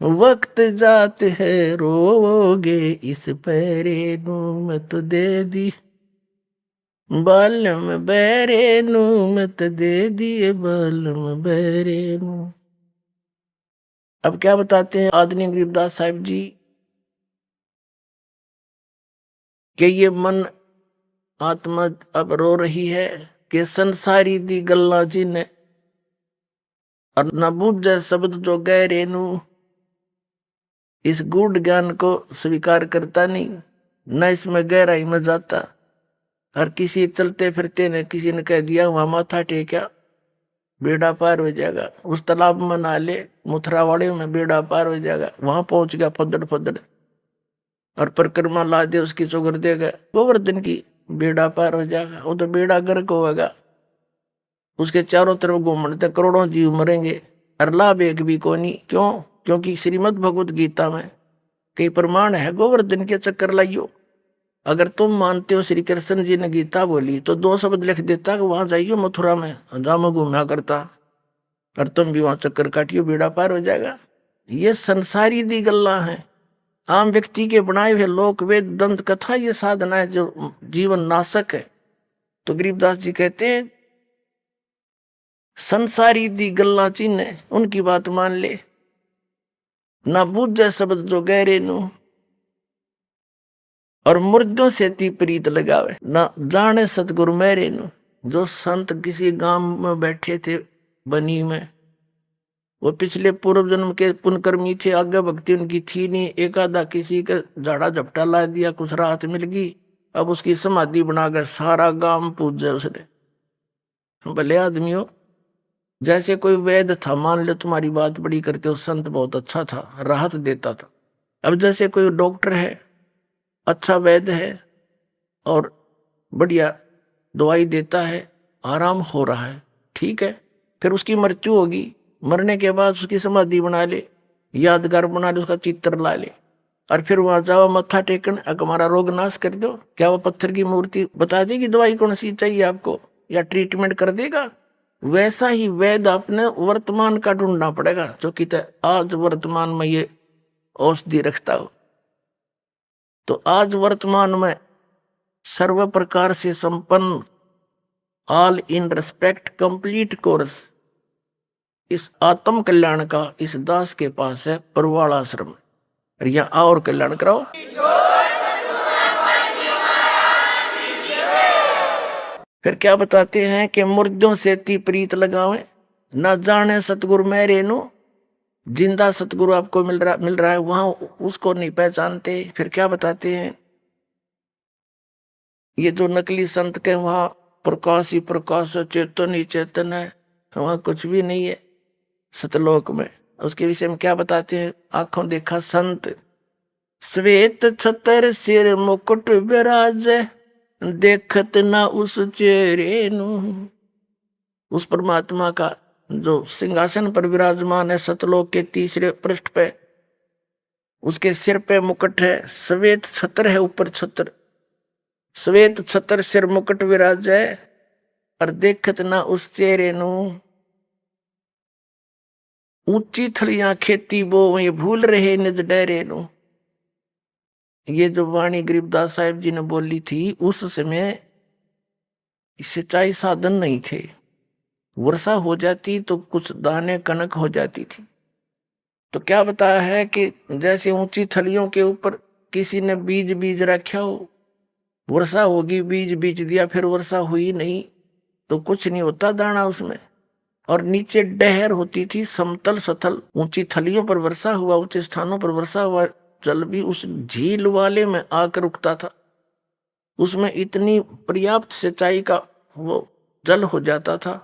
वक्त जात है, रोवोगे इस पैरे नू। मैं तो दे दी बालम बैरे नू, मत दे दिए बालम बैरे नू। अब क्या बताते हैं आदरणीय गरीबदास साहिब जी कि ये मन आत्मा अब रो रही है कि संसारी दी गल्ला जिन्हें और न बूझे शब्द जो गहरे नू। इस गूढ़ ज्ञान को स्वीकार करता नहीं, न इसमें गहराई में जाता। और किसी चलते फिरते ने किसी ने कह दिया वहां माथा टेका बेड़ा पार हो जाएगा, उस तालाब में नहा ले मुथरा वाले में बेड़ा पार हो जाएगा। वहां पहुंच गया फदड़ फदड़ और परिक्रमा ला दे उसकी चौगर देगा, गोवर्धन की बेड़ा पार हो जाएगा। वो तो बेड़ा गर्क होगा, उसके चारों तरफ घूमते करोड़ों जीव मरेंगे और लाभ एक भी को नहीं। क्यों? क्योंकि श्रीमद् भगवत गीता में कई प्रमाण है गोवर्धन के चक्कर लाइयो। अगर तुम मानते हो श्री कृष्ण जी ने गीता बोली तो 2 शब्द लिख देता कि वहां जाइयो मथुरा में जाम घूमना करता और तुम भी वहां चक्कर काटियो बेड़ा पार हो जाएगा। ये संसारी दी गल्ला है, आम व्यक्ति के बनाए हुए लोक वेद दंत कथा ये साधना है जो जीवन नाशक है। तो गरीबदास जी कहते हैं संसारी दी गल्ला चिन्ह उनकी बात मान ले, ना बूझे शब्द जो गहरे नू। और मुर्दों से ती प्रीत लगावे, ना जाने सतगुरु मेरे नू। जो संत किसी गांव में बैठे थे बनी में, वो पिछले पूर्व जन्म के पुण्यकर्मी थे, आगे भक्ति उनकी थी नहीं। एक आधा किसी का झाड़ा झपटा ला दिया, कुछ राहत मिल गई, अब उसकी समाधि बनाकर सारा गांव पूजे उसने। भले आदमी हो, जैसे कोई वैद्य था, मान लो तुम्हारी बात बड़ी करते हो, संत बहुत अच्छा था, राहत देता था। अब जैसे कोई डॉक्टर है, अच्छा वैद्य है और बढ़िया दवाई देता है, आराम हो रहा है, ठीक है, फिर उसकी मृत्यु होगी, मरने के बाद उसकी समाधि बना ले, यादगार बना ले, उसका चित्र ला ले और फिर वहां जाओ मत्था टेकन, हमारा रोग नाश कर दो। क्या वो पत्थर की मूर्ति बता देगी दवाई कौन सी चाहिए आपको या ट्रीटमेंट कर देगा? वैसा ही वैद्य अपने वर्तमान का ढूंढना पड़ेगा, जो कि आज वर्तमान में ये औषधि रखता हो। तो आज वर्तमान में सर्व प्रकार से संपन्न all in respect complete course इस आत्म कल्याण का इस दास के पास है परवाल आश्रम। और यहाँ और कल्याण कराओ। फिर क्या बताते हैं कि मुर्दों से ती प्रीत लगावे, ना जाने सतगुरु मेरे नू। जिंदा सतगुरु आपको मिल रहा है, वहां उसको नहीं पहचानते। फिर क्या बताते हैं, ये जो नकली संत के वहां प्रकाश ही प्रकाश है, चेतन ही चेतन है, वहां कुछ भी नहीं है सतलोक में। उसके विषय में क्या बताते हैं, आंखों देखा संत श्वेत छतर सिर मुकुट विराज, देखत ना उस चेहरे नू। उस परमात्मा का जो सिंहासन पर विराजमान है सतलोक के तीसरे पृष्ठ पे, उसके सिर पे मुकुट है, श्वेत छतर है, ऊपर छतर, श्वेत छतर सिर मुकुट विराज है और देखत ना उस चेहरे नू। ऊंची थलियां खेती वो ये भूल रहे निज डेरे नु। ये जो वाणी गरीबदास साहिब जी ने बोली थी, उस समय सिंचाई साधन नहीं थे। वर्षा हो जाती तो कुछ दाने कनक हो जाती थी। तो क्या बताया है कि जैसे ऊंची थलियों के ऊपर किसी ने बीज बीज रखा हो, वर्षा होगी, बीज बीज दिया, फिर वर्षा हुई नहीं तो कुछ नहीं होता दाना उसमें। और नीचे डहर होती थी, समतल सथल, ऊंची थलियों पर वर्षा हुआ, ऊंचे स्थानों पर वर्षा हुआ, जल भी उस झील वाले में आकर रुकता था। उसमें इतनी पर्याप्त सिंचाई का वो जल हो जाता था।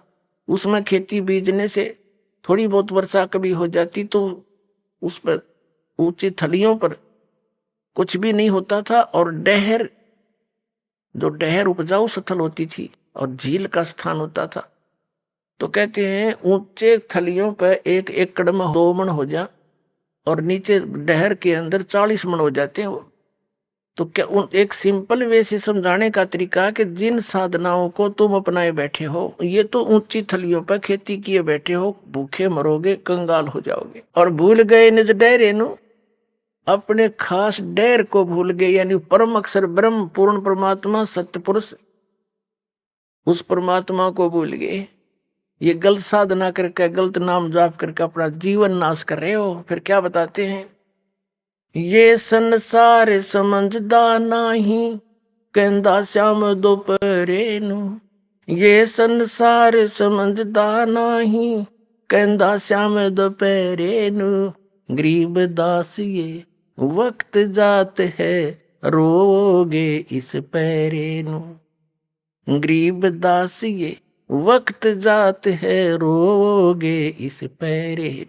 उसमें खेती बीजने से थोड़ी बहुत वर्षा कभी हो जाती तो उस पर ऊंची थलियों पर कुछ भी नहीं होता था। और डहर, जो डहर उपजाऊ स्थल होती थी और झील का स्थान होता था, तो कहते हैं ऊंचे थलियों पर 1 एकड़ में 2 मन हो जा और नीचे डहर के अंदर 40 मन हो जाते हैं वो। तो क्या एक सिंपल वे से समझाने का तरीका है कि जिन साधनाओं को तुम अपनाए बैठे हो, ये तो ऊंची थलियों पर खेती किए बैठे हो, भूखे मरोगे, कंगाल हो जाओगे। और भूल गए निज डेरे नु, अपने खास डेर को भूल गए, यानी परम अक्षर ब्रह्म पूर्ण परमात्मा सत्य पुरुष, उस परमात्मा को भूल गए। ये गलत साधना करके, गलत नाम जाप करके अपना जीवन नाश कर रहे हो। फिर क्या बताते हैं, ये संसार समझदा नहीं, कहंदा श्याम दोपहरे नु। ये संसार समझदा नहीं, कहंदा श्याम दोपहरे नु। गरीब दास ये वक्त जात है, रोगे इस पैरे नु। गरीब दास ये वक्त जात है, रोगे इस पैरे।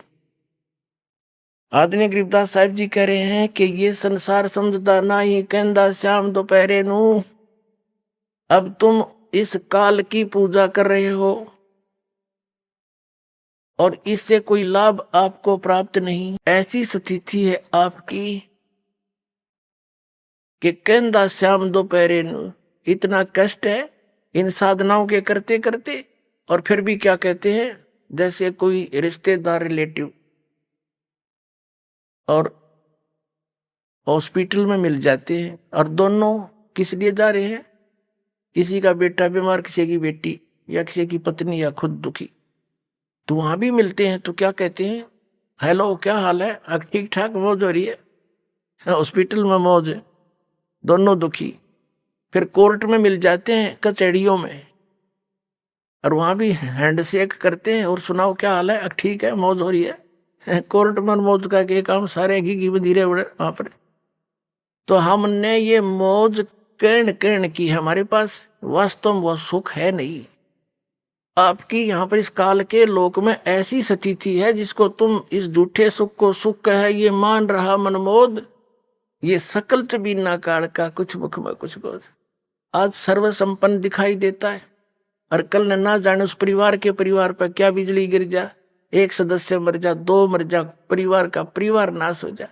आदरणीय गरीबदास साहिब जी कह रहे हैं कि ये संसार समझदा नहीं, कहंदा श्याम दोपहरे नु। अब तुम इस काल की पूजा कर रहे हो और इससे कोई लाभ आपको प्राप्त नहीं। ऐसी स्थिति है आपकी कि कहंदा श्याम दोपहरे नु। इतना कष्ट है इन साधनाओं के करते करते, और फिर भी क्या कहते हैं, जैसे कोई रिश्तेदार रिलेटिव और हॉस्पिटल में मिल जाते हैं और दोनों किस लिए जा रहे हैं, किसी का बेटा बीमार, किसी की बेटी, या किसी की पत्नी, या खुद दुखी, तो वहां भी मिलते हैं। तो क्या कहते हैं, हेलो क्या हाल है, ठीक ठाक, मौज हो रही है, हॉस्पिटल में मौज है, दोनों दुखी। फिर कोर्ट में मिल जाते हैं, कचहरियों में, और वहां भी हैंडशेक करते हैं और सुनाओ क्या हाल है, ठीक है, मौज हो रही है। कोर्ट में मौज का के काम सारे घी बधीरे उड़े वहां पर। तो हमने ये मौज कर्ण की, हमारे पास वास्तव में वो सुख है नहीं। आपकी यहाँ पर इस काल के लोक में ऐसी स्थिति है जिसको तुम इस झूठे सुख को सुख है ये मान रहा मनमोद। ये सकल चबीना काल का कुछ मुख में कुछ बोझ। आज सर्व संपन्न दिखाई देता है और कल न जाने उस परिवार के परिवार पर क्या बिजली गिर जा, एक सदस्य मर जा, 2 मर जा, परिवार का परिवार नाश हो जाए।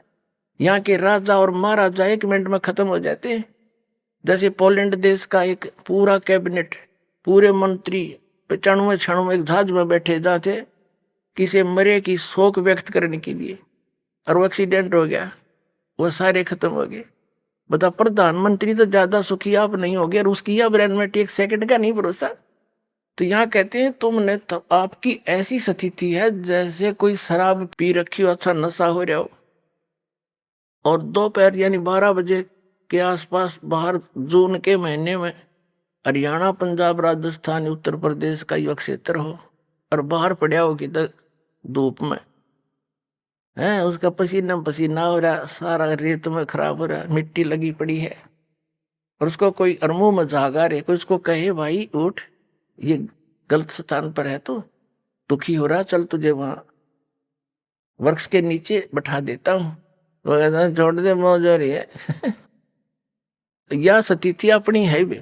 यहाँ के राजा और महाराजा 1 मिनट में खत्म हो जाते हैं। जैसे पोलैंड देश का एक पूरा कैबिनेट, पूरे मंत्री 95 क्षणों में एक जहाज में बैठे जाते किसी मरे की शोक व्यक्त करने के लिए, और वो एक्सीडेंट हो गया, वो सारे खत्म हो गए। बता, प्रधानमंत्री तो ज्यादा सुखी आप नहीं हो गए और उसकी अब ब्रेन में 1 सेकंड का नहीं भरोसा। तो यहाँ कहते हैं तुमने तो, आपकी ऐसी स्थिति है जैसे कोई शराब पी रखी हो, अच्छा नशा हो रहा हो, और दोपहर यानी 12 बजे के आसपास बाहर जून के महीने में हरियाणा, पंजाब, राजस्थान, उत्तर प्रदेश का युवा क्षेत्र हो और बाहर पड़ा हो किधर धूप में है, उसका पसीना पसीना हो रहा, सारा रेत में खराब हो रहा, मिट्टी लगी पड़ी है, और उसको कोई अरमू में जागा रहे, कोई उसको कहे भाई उठ, ये गलत स्थान पर है, तो दुखी हो रहा, चल तुझे वहां वृक्ष के नीचे बैठा देता हूं, वो कहता छोड़ दे, मौज हो रही है। यह स्थिति अपनी है भी।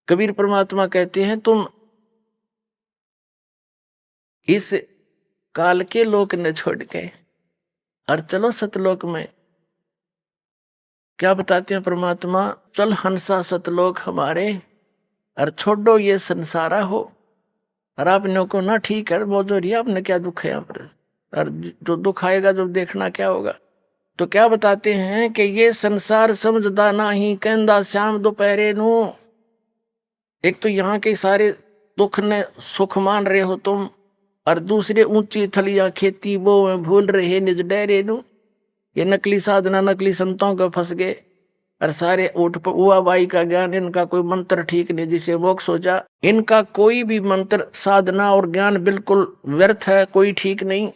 कबीर परमात्मा कहते हैं तुम इस काल के लोक ने छोड़ के और चलो सतलोक में। क्या बताते हैं परमात्मा, चल हंसा सतलोक हमारे और छोड़ो ये संसारा हो। और आपने को ना ठीक है, मौज हो रही है, आपने क्या दुख है यहाँ पर, और जो दुख आएगा जब देखना क्या होगा। तो क्या बताते हैं कि ये संसार समझदा नाही कहंदा श्याम दोपहरे नू। एक तो यहाँ के सारे दुख ने सुख मान रहे हो तुम, और दूसरे ऊंची थलिया खेती वो में भूल रहे निज डेरे नू। ये नकली साधना नकली संतों के फंस गए, और सारे उठ हुआ बाई का ज्ञान, इनका कोई मंत्र ठीक नहीं जिसे मोक्ष हो जा। इनका कोई भी मंत्र साधना और ज्ञान बिल्कुल व्यर्थ है, कोई ठीक नहीं।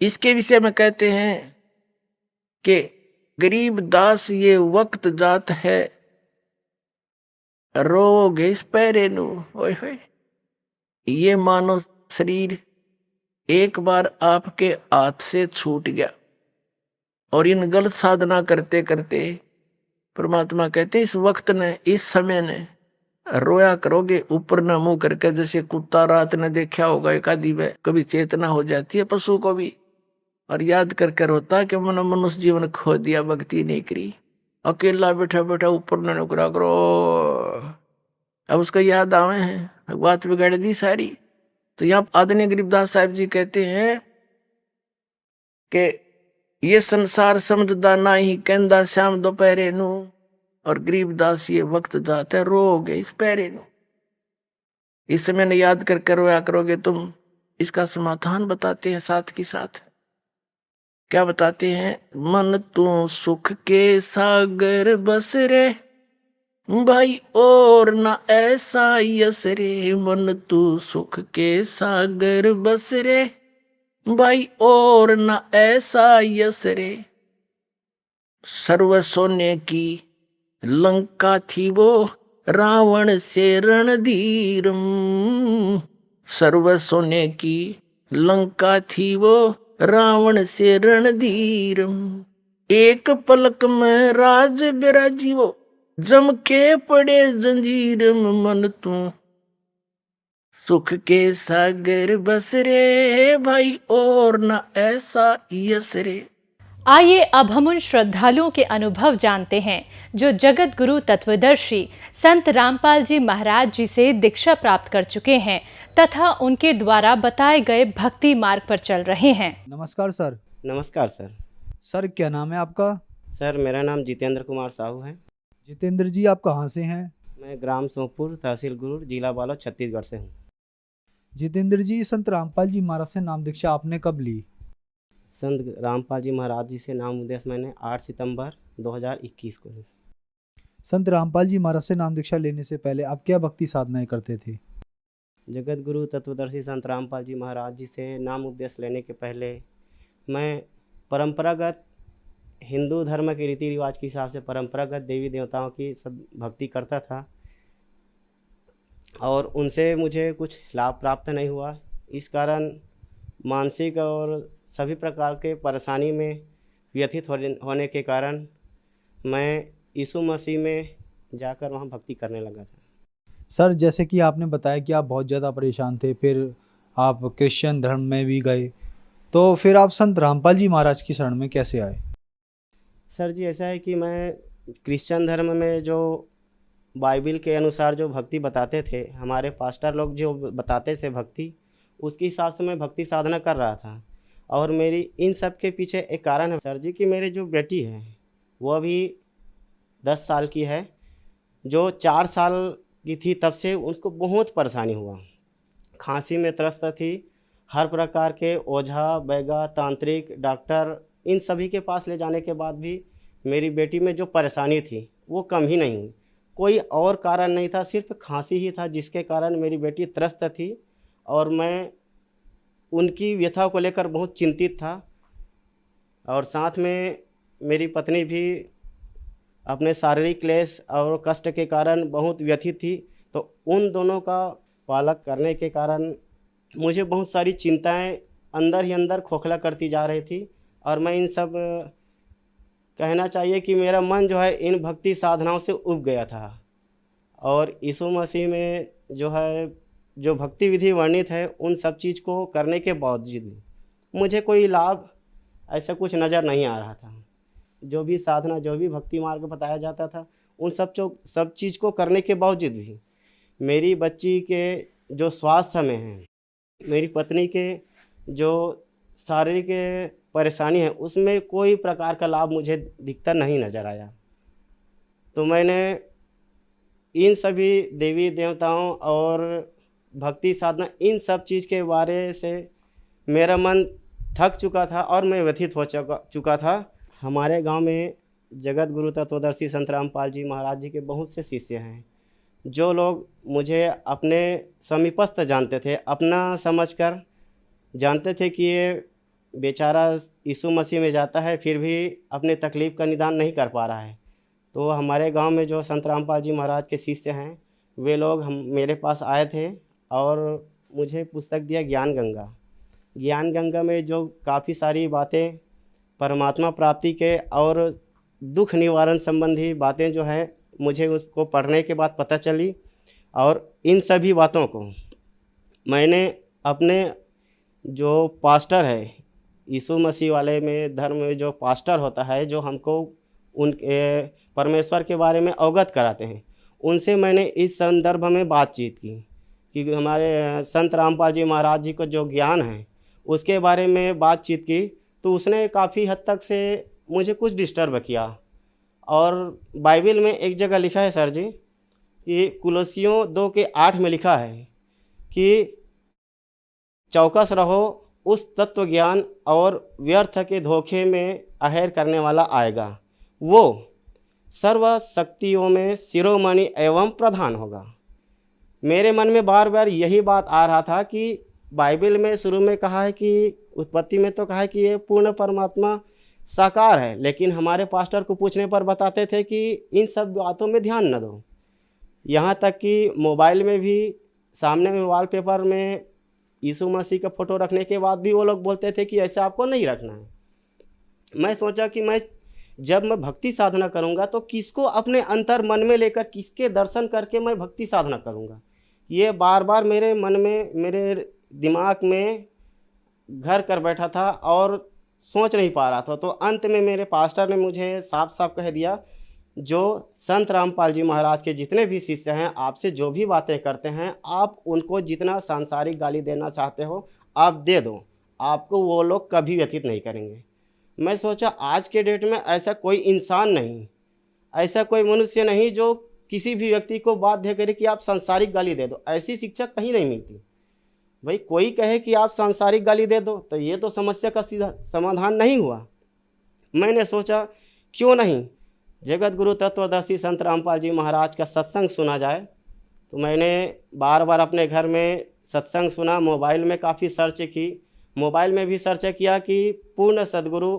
इसके विषय में कहते हैं कि गरीब दास ये वक्त जात है, रोगे इस पैरे नु। ओए होए, ये मानो शरीर एक बार आपके हाथ से छूट गया, और इन गलत साधना करते करते परमात्मा कहते इस वक्त ने, इस समय ने रोया करोगे ऊपर ना मुंह करके। जैसे कुत्ता रात ने देखा होगा एक आदि में कभी चेतना हो जाती है पशु को भी, और याद करके रोता कि मैंने मनुष्य जीवन खो दिया, भक्ति नहीं करी, अकेला बैठा बैठा ऊपर न नुकरा करो। अब उसका याद आवे हैं, बात बिगाड़ दी सारी। तो यहाँ आदरणीय गरीबदास साहब जी कहते हैं कि ये संसार समझदा नाही कहंदा श्याम दोपहरे नू, और गरीबदास ये वक्त जाता है रोगे इस पैरे नू। इस समय ने याद करके रोया करोगे तुम। इसका समाधान बताते हैं साथ के साथ। क्या बताते हैं? मन तू सुख के सागर बस रे भाई और ना ऐसा यस रे। मन तू सुख के सागर बस रे भाई और न ऐसा यस रे। सर्व सोने की लंका थी वो रावण से रणधीरम। सर्व सोने की लंका थी वो रावण से रणधीरम। एक पलक में राज बिराजी वो जम के पड़े जंजीरम। मन तू सुख के सागर बस रे भाई और न ऐसा यस रे। आइए अब हम उन श्रद्धालुओं के अनुभव जानते हैं जो जगत गुरु तत्वदर्शी संत रामपाल जी महाराज जी से दीक्षा प्राप्त कर चुके हैं तथा उनके द्वारा बताए गए भक्ति मार्ग पर चल रहे हैं। नमस्कार सर। नमस्कार सर। सर क्या नाम है आपका? सर मेरा नाम जितेंद्र कुमार साहू है। जितेंद्र जी आप कहाँ से हैं? मैं ग्राम सोमपुर, तहसील गुरूर, जिला बालोद, छत्तीसगढ़ से हूँ। जितेंद्र जी, संत रामपाल जी महाराज से नाम दीक्षा आपने कब ली? संत रामपाल जी महाराज जी से नाम उद्देश्य मैंने 8 सितंबर 2021 को ली। संत रामपाल जी महाराज से नाम दीक्षा लेने से पहले आप क्या भक्ति साधनाएं करते थे? जगत गुरु तत्वदर्शी संत रामपाल जी महाराज जी से नाम उपदेश लेने के पहले मैं परंपरागत हिंदू धर्म के रीति रिवाज के हिसाब से परंपरागत देवी देवताओं की सब भक्ति करता था, और उनसे मुझे कुछ लाभ प्राप्त नहीं हुआ। इस कारण मानसिक और सभी प्रकार के परेशानी में व्यथित होने के कारण मैं यीशु मसीह में जाकर वहाँ भक्ति करने लगा था। सर जैसे कि आपने बताया कि आप बहुत ज़्यादा परेशान थे, फिर आप क्रिश्चियन धर्म में भी गए, तो फिर आप संत रामपाल जी महाराज की शरण में कैसे आए? सर जी ऐसा है कि मैं क्रिश्चियन धर्म में जो बाइबिल के अनुसार जो भक्ति बताते थे, हमारे पास्टर लोग जो बताते थे भक्ति, उसके हिसाब से मैं भक्ति साधना कर रहा था। और मेरी इन सब के पीछे एक कारण है सर जी कि मेरी जो बेटी है वो अभी 10 साल की है। जो 4 साल की थी तब से उसको बहुत परेशानी हुआ, खांसी में त्रस्त थी। हर प्रकार के ओझा बैगा तांत्रिक डॉक्टर इन सभी के पास ले जाने के बाद भी मेरी बेटी में जो परेशानी थी वो कम ही नहीं हुई। कोई और कारण नहीं था, सिर्फ खांसी ही था जिसके कारण मेरी बेटी त्रस्त थी, और मैं उनकी व्यथा को लेकर बहुत चिंतित था। और साथ में मेरी पत्नी भी अपने शारीरिक क्लेश और कष्ट के कारण बहुत व्यथित थी। तो उन दोनों का पालक करने के कारण मुझे बहुत सारी चिंताएं अंदर ही अंदर खोखला करती जा रही थी। और मैं इन सब कहना चाहिए कि मेरा मन जो है इन भक्ति साधनाओं से उब गया था। और यीशु मसीह में जो है जो भक्ति विधि वर्णित है उन सब चीज़ को करने के बावजूद मुझे कोई लाभ ऐसा कुछ नज़र नहीं आ रहा था। जो भी साधना जो भी भक्ति मार्ग बताया जाता था उन सब चीज़ को करने के बावजूद भी मेरी बच्ची के जो स्वास्थ्य में है, मेरी पत्नी के जो शारीरिक परेशानी है उसमें कोई प्रकार का लाभ मुझे दिखता नहीं नज़र आया। तो मैंने इन सभी देवी देवताओं और भक्ति साधना इन सब चीज़ के बारे से मेरा मन थक चुका था और मैं व्यथित हो चुका था। हमारे गांव में जगत गुरु तत्वदर्शी संत रामपाल जी महाराज जी के बहुत से शिष्य हैं, जो लोग मुझे अपने समीपस्थ जानते थे, अपना समझकर जानते थे कि ये बेचारा यीशु मसीह में जाता है फिर भी अपने तकलीफ़ का निदान नहीं कर पा रहा है। तो हमारे गांव में जो संत रामपाल जी महाराज के शिष्य हैं वे लोग हम मेरे पास आए थे और मुझे पुस्तक दिया ज्ञान गंगा। ज्ञान गंगा में जो काफ़ी सारी बातें परमात्मा प्राप्ति के और दुख निवारण संबंधी बातें जो हैं मुझे उसको पढ़ने के बाद पता चली, और इन सभी बातों को मैंने अपने जो पास्टर है यीशु मसीह वाले में धर्म में जो पास्टर होता है जो हमको उनके परमेश्वर के बारे में अवगत कराते हैं, उनसे मैंने इस संदर्भ में बातचीत की कि हमारे संत रामपाल जी महाराज जी को जो ज्ञान है उसके बारे में बातचीत की। तो उसने काफ़ी हद तक से मुझे कुछ डिस्टर्ब किया। और बाइबल में एक जगह लिखा है सर जी कि कुलोसियों 2:8 में लिखा है कि चौकस रहो, उस तत्व ज्ञान और व्यर्थ के धोखे में अहेर करने वाला आएगा, वो सर्व शक्तियों में शिरोमणि एवं प्रधान होगा। मेरे मन में बार बार यही बात आ रहा था कि बाइबल में शुरू में कहा है कि उत्पत्ति में तो कहा है कि ये पूर्ण परमात्मा साकार है, लेकिन हमारे पास्टर को पूछने पर बताते थे कि इन सब बातों में ध्यान न दो। यहाँ तक कि मोबाइल में भी सामने में वॉलपेपर में यीशु मसीह का फ़ोटो रखने के बाद भी वो लोग बोलते थे कि ऐसे आपको नहीं रखना है। मैं सोचा कि जब मैं भक्ति साधना करूँगा तो किसको अपने अंतर मन में लेकर किसके दर्शन करके मैं भक्ति साधना करूँगा, ये बार बार मेरे मन में मेरे दिमाग में घर कर बैठा था और सोच नहीं पा रहा था। तो अंत में मेरे पास्टर ने मुझे साफ साफ कह दिया, जो संत रामपाल जी महाराज के जितने भी शिष्य हैं आपसे जो भी बातें करते हैं आप उनको जितना सांसारिक गाली देना चाहते हो आप दे दो, आपको वो लोग कभी व्यतीत नहीं करेंगे। मैं सोचा आज के डेट में ऐसा कोई इंसान नहीं, ऐसा कोई मनुष्य नहीं जो किसी भी व्यक्ति को बाध्य करे कि आप सांसारिक गाली दे दो। ऐसी शिक्षा कहीं नहीं मिलती। भाई कोई कहे कि आप सांसारिक गाली दे दो तो ये तो समस्या का सीधा समाधान नहीं हुआ। मैंने सोचा क्यों नहीं जगत गुरु तत्वदर्शी संत रामपाल जी महाराज का सत्संग सुना जाए। तो मैंने बार बार अपने घर में सत्संग सुना, मोबाइल में काफ़ी सर्च की, मोबाइल में भी सर्च किया कि पूर्ण सद्गुरु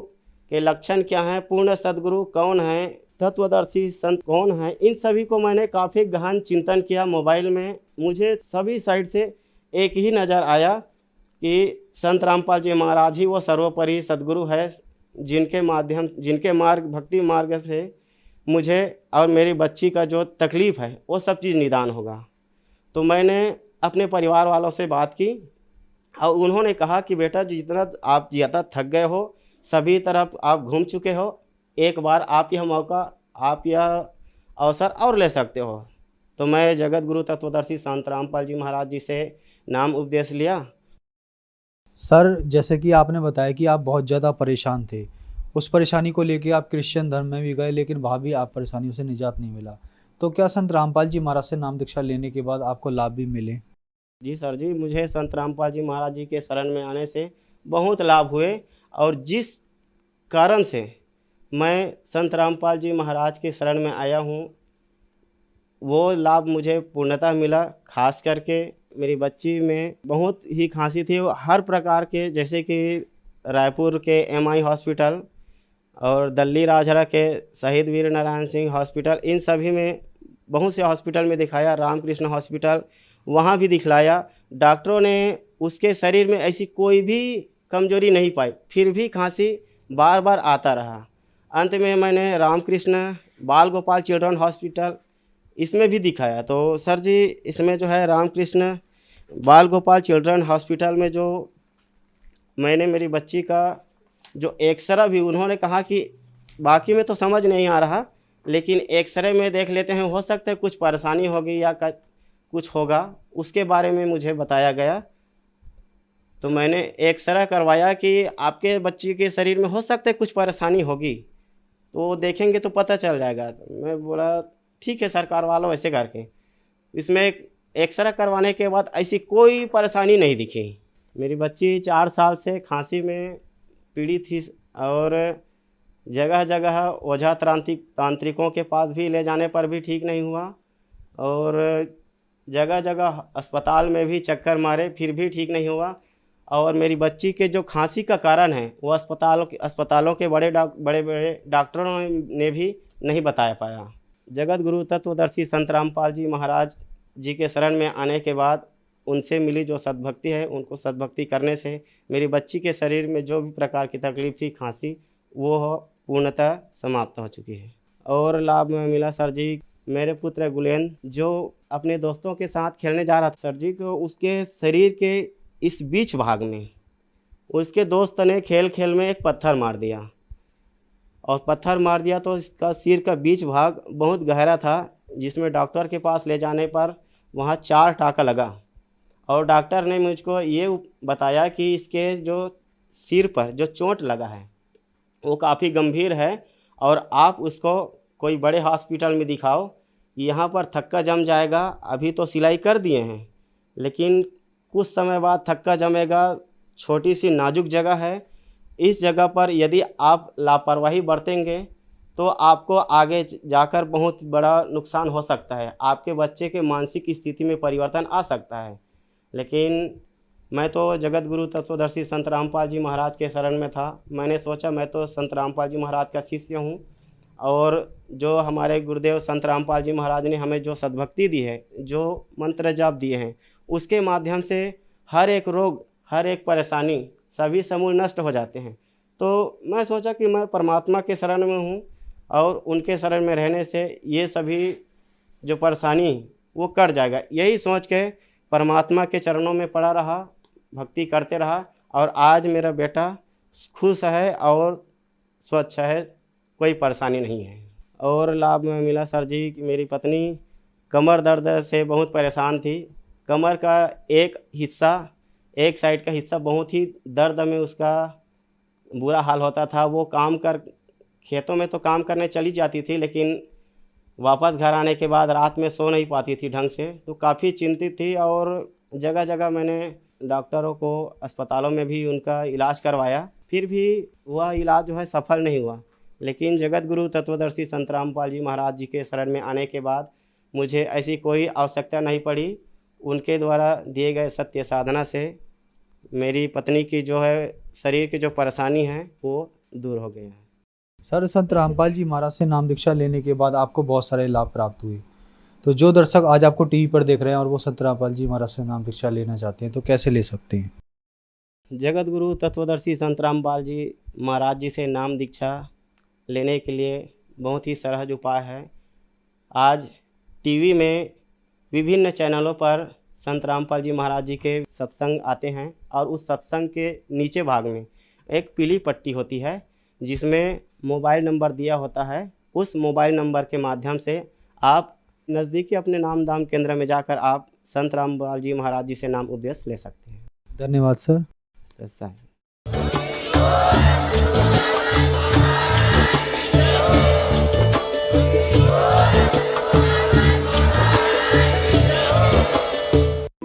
के लक्षण क्या हैं, पूर्ण सद्गुरु कौन हैं, तत्वदर्शी संत कौन हैं, इन सभी को मैंने काफ़ी गहन चिंतन किया। मोबाइल में मुझे सभी साइड से एक ही नज़र आया कि संत रामपाल जी महाराज ही वो सर्वोपरि सद्गुरु है जिनके मार्ग भक्ति मार्ग से मुझे और मेरी बच्ची का जो तकलीफ़ है वो सब चीज़ निदान होगा। तो मैंने अपने परिवार वालों से बात की और उन्होंने कहा कि बेटा जितना आप ज़्यादा थक गए हो, सभी तरफ आप घूम चुके हो, एक बार आप यह मौका आप यह अवसर और ले सकते हो। तो मैं जगत गुरु तत्वदर्शी संत रामपाल जी महाराज जी से नाम उपदेश लिया। सर जैसे कि आपने बताया कि आप बहुत ज़्यादा परेशान थे, उस परेशानी को लेके आप क्रिश्चियन धर्म में भी गए लेकिन वहाँ भी आप परेशानियों से निजात नहीं मिला, तो क्या संत रामपाल जी महाराज से नाम दीक्षा लेने के बाद आपको लाभ भी मिले? जी सर जी, मुझे संत रामपाल जी महाराज जी के शरण में आने से बहुत लाभ हुए, और जिस कारण से मैं संत रामपाल जी महाराज के शरण में आया हूँ वो लाभ मुझे पूर्णतः मिला। खास करके मेरी बच्ची में बहुत ही खांसी थी, वो हर प्रकार के, जैसे कि रायपुर के MI हॉस्पिटल और दिल्ली राजहरा के शहीद वीर नारायण सिंह हॉस्पिटल, इन सभी में बहुत से हॉस्पिटल में दिखाया, रामकृष्ण हॉस्पिटल वहाँ भी दिखलाया। डॉक्टरों ने उसके शरीर में ऐसी कोई भी कमजोरी नहीं पाई, फिर भी खांसी बार बार आता रहा। अंत में मैंने रामकृष्ण बाल गोपाल चिल्ड्रन हॉस्पिटल इसमें भी दिखाया। तो सर जी इसमें जो है रामकृष्ण बाल गोपाल चिल्ड्रन हॉस्पिटल में जो मैंने मेरी बच्ची का जो एक्सरे भी, उन्होंने कहा कि बाकी में तो समझ नहीं आ रहा लेकिन एक्सरे में देख लेते हैं, हो सकता है कुछ परेशानी होगी या कुछ होगा, उसके बारे में मुझे बताया गया। तो मैंने एक्सरा करवाया कि आपके बच्चे के शरीर में हो सकता है कुछ परेशानी होगी, तो देखेंगे तो पता चल जाएगा। तो मैं बोला ठीक है सर, करवा लो ऐसे करके। इसमें एक्सरा करवाने के बाद ऐसी कोई परेशानी नहीं दिखी। मेरी बच्ची 4 साल से खांसी में पीड़ित थी और जगह जगह ओझा तांत्रिकों के पास भी ले जाने पर भी ठीक नहीं हुआ और जगह जगह अस्पताल में भी चक्कर मारे फिर भी ठीक नहीं हुआ। और मेरी बच्ची के जो खांसी का कारण है वो अस्पतालों के बड़े बड़े डॉक्टरों ने भी नहीं बता पाया। जगत गुरु तत्वदर्शी संत रामपाल जी महाराज जी के शरण में आने के बाद उनसे मिली जो सद्भक्ति है, उनको सद्भक्ति करने से मेरी बच्ची के शरीर में जो भी प्रकार की तकलीफ थी, खांसी, वो पूर्णतः समाप्त हो चुकी है। और लाभ में मिला सर जी, मेरे पुत्र गुलेन जो अपने दोस्तों के साथ खेलने जा रहा था सर जी, तो उसके शरीर के इस बीच भाग में उसके दोस्त ने खेल खेल में एक पत्थर मार दिया और पत्थर मार दिया तो इसका सिर का बीच भाग बहुत गहरा था, जिसमें डॉक्टर के पास ले जाने पर वहाँ 4 टाँका लगा। और डॉक्टर ने मुझको ये बताया कि इसके जो सिर पर जो चोट लगा है वो काफ़ी गंभीर है और आप उसको कोई बड़े हॉस्पिटल में दिखाओ, यहाँ पर थक्का जम जाएगा। अभी तो सिलाई कर दिए हैं लेकिन कुछ समय बाद थक्का जमेगा। छोटी सी नाजुक जगह है, इस जगह पर यदि आप लापरवाही बरतेंगे तो आपको आगे जाकर बहुत बड़ा नुकसान हो सकता है, आपके बच्चे के मानसिक स्थिति में परिवर्तन आ सकता है। लेकिन मैं तो जगत गुरु तत्वदर्शी संत रामपाल जी महाराज के शरण में था। मैंने सोचा मैं तो संत रामपाल जी महाराज का शिष्य हूँ और जो हमारे गुरुदेव संत रामपाल जी महाराज ने हमें जो सद्भक्ति दी है, जो मंत्र जाप दिए हैं, उसके माध्यम से हर एक रोग, हर एक परेशानी सभी समूल नष्ट हो जाते हैं। तो मैं सोचा कि मैं परमात्मा के शरण में हूँ और उनके शरण में रहने से ये सभी जो परेशानी वो कट जाएगा। यही सोच के परमात्मा के चरणों में पड़ा रहा, भक्ति करते रहा और आज मेरा बेटा खुश है और स्वच्छ है, कोई परेशानी नहीं है। और लाभ में मिला सर जी कि मेरी पत्नी कमर दर्द से बहुत परेशान थी। कमर का एक साइड का हिस्सा बहुत ही दर्द में उसका बुरा हाल होता था। वो खेतों में तो काम करने चली जाती थी लेकिन वापस घर आने के बाद रात में सो नहीं पाती थी ढंग से, तो काफ़ी चिंतित थी और जगह जगह मैंने डॉक्टरों को, अस्पतालों में भी उनका इलाज करवाया, फिर भी वह इलाज जो है सफल नहीं हुआ। लेकिन जगत गुरु तत्वदर्शी संत रामपाल जी महाराज जी के शरण में आने के बाद मुझे ऐसी कोई आवश्यकता नहीं पड़ी। उनके द्वारा दिए गए सत्य साधना से मेरी पत्नी की जो है शरीर की जो परेशानी है वो दूर हो गया है। सर, संत रामपाल जी महाराज से नाम दीक्षा लेने के बाद आपको बहुत सारे लाभ प्राप्त हुए, तो जो दर्शक आज आपको टीवी पर देख रहे हैं और वो संत रामपाल जी महाराज से नाम दीक्षा लेना चाहते हैं तो कैसे ले सकते हैं? जगत गुरु तत्वदर्शी संत रामपाल जी महाराज जी से नाम दीक्षा लेने के लिए बहुत ही सहज उपाय है। आज टीवी में विभिन्न चैनलों पर संत रामपाल जी महाराज जी के सत्संग आते हैं और उस सत्संग के नीचे भाग में एक पीली पट्टी होती है जिसमें मोबाइल नंबर दिया होता है। उस मोबाइल नंबर के माध्यम से आप नज़दीकी अपने नाम दाम केंद्र में जाकर आप संत रामपाल जी महाराज जी से नाम उपदेश ले सकते हैं। धन्यवाद सर। ऐसा है।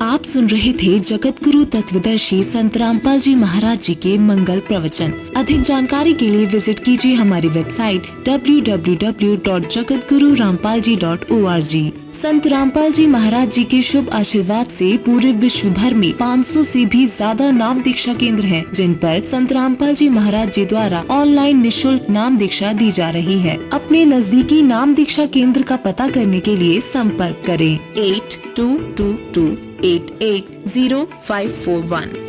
आप सुन रहे थे जगत गुरु तत्वदर्शी संत रामपाल जी महाराज जी के मंगल प्रवचन। अधिक जानकारी के लिए विजिट कीजिए हमारी वेबसाइट www.jagatgururampalji.org। संत रामपाल जी महाराज जी के शुभ आशीर्वाद से पूरे विश्व भर में 500 से भी ज्यादा नाम दीक्षा केंद्र हैं, जिन पर संत रामपाल जी महाराज जी द्वारा ऑनलाइन निशुल्क नाम दीक्षा दी जा रही है। अपने नजदीकी नाम दीक्षा केंद्र का पता करने के लिए संपर्क करें 8222880541।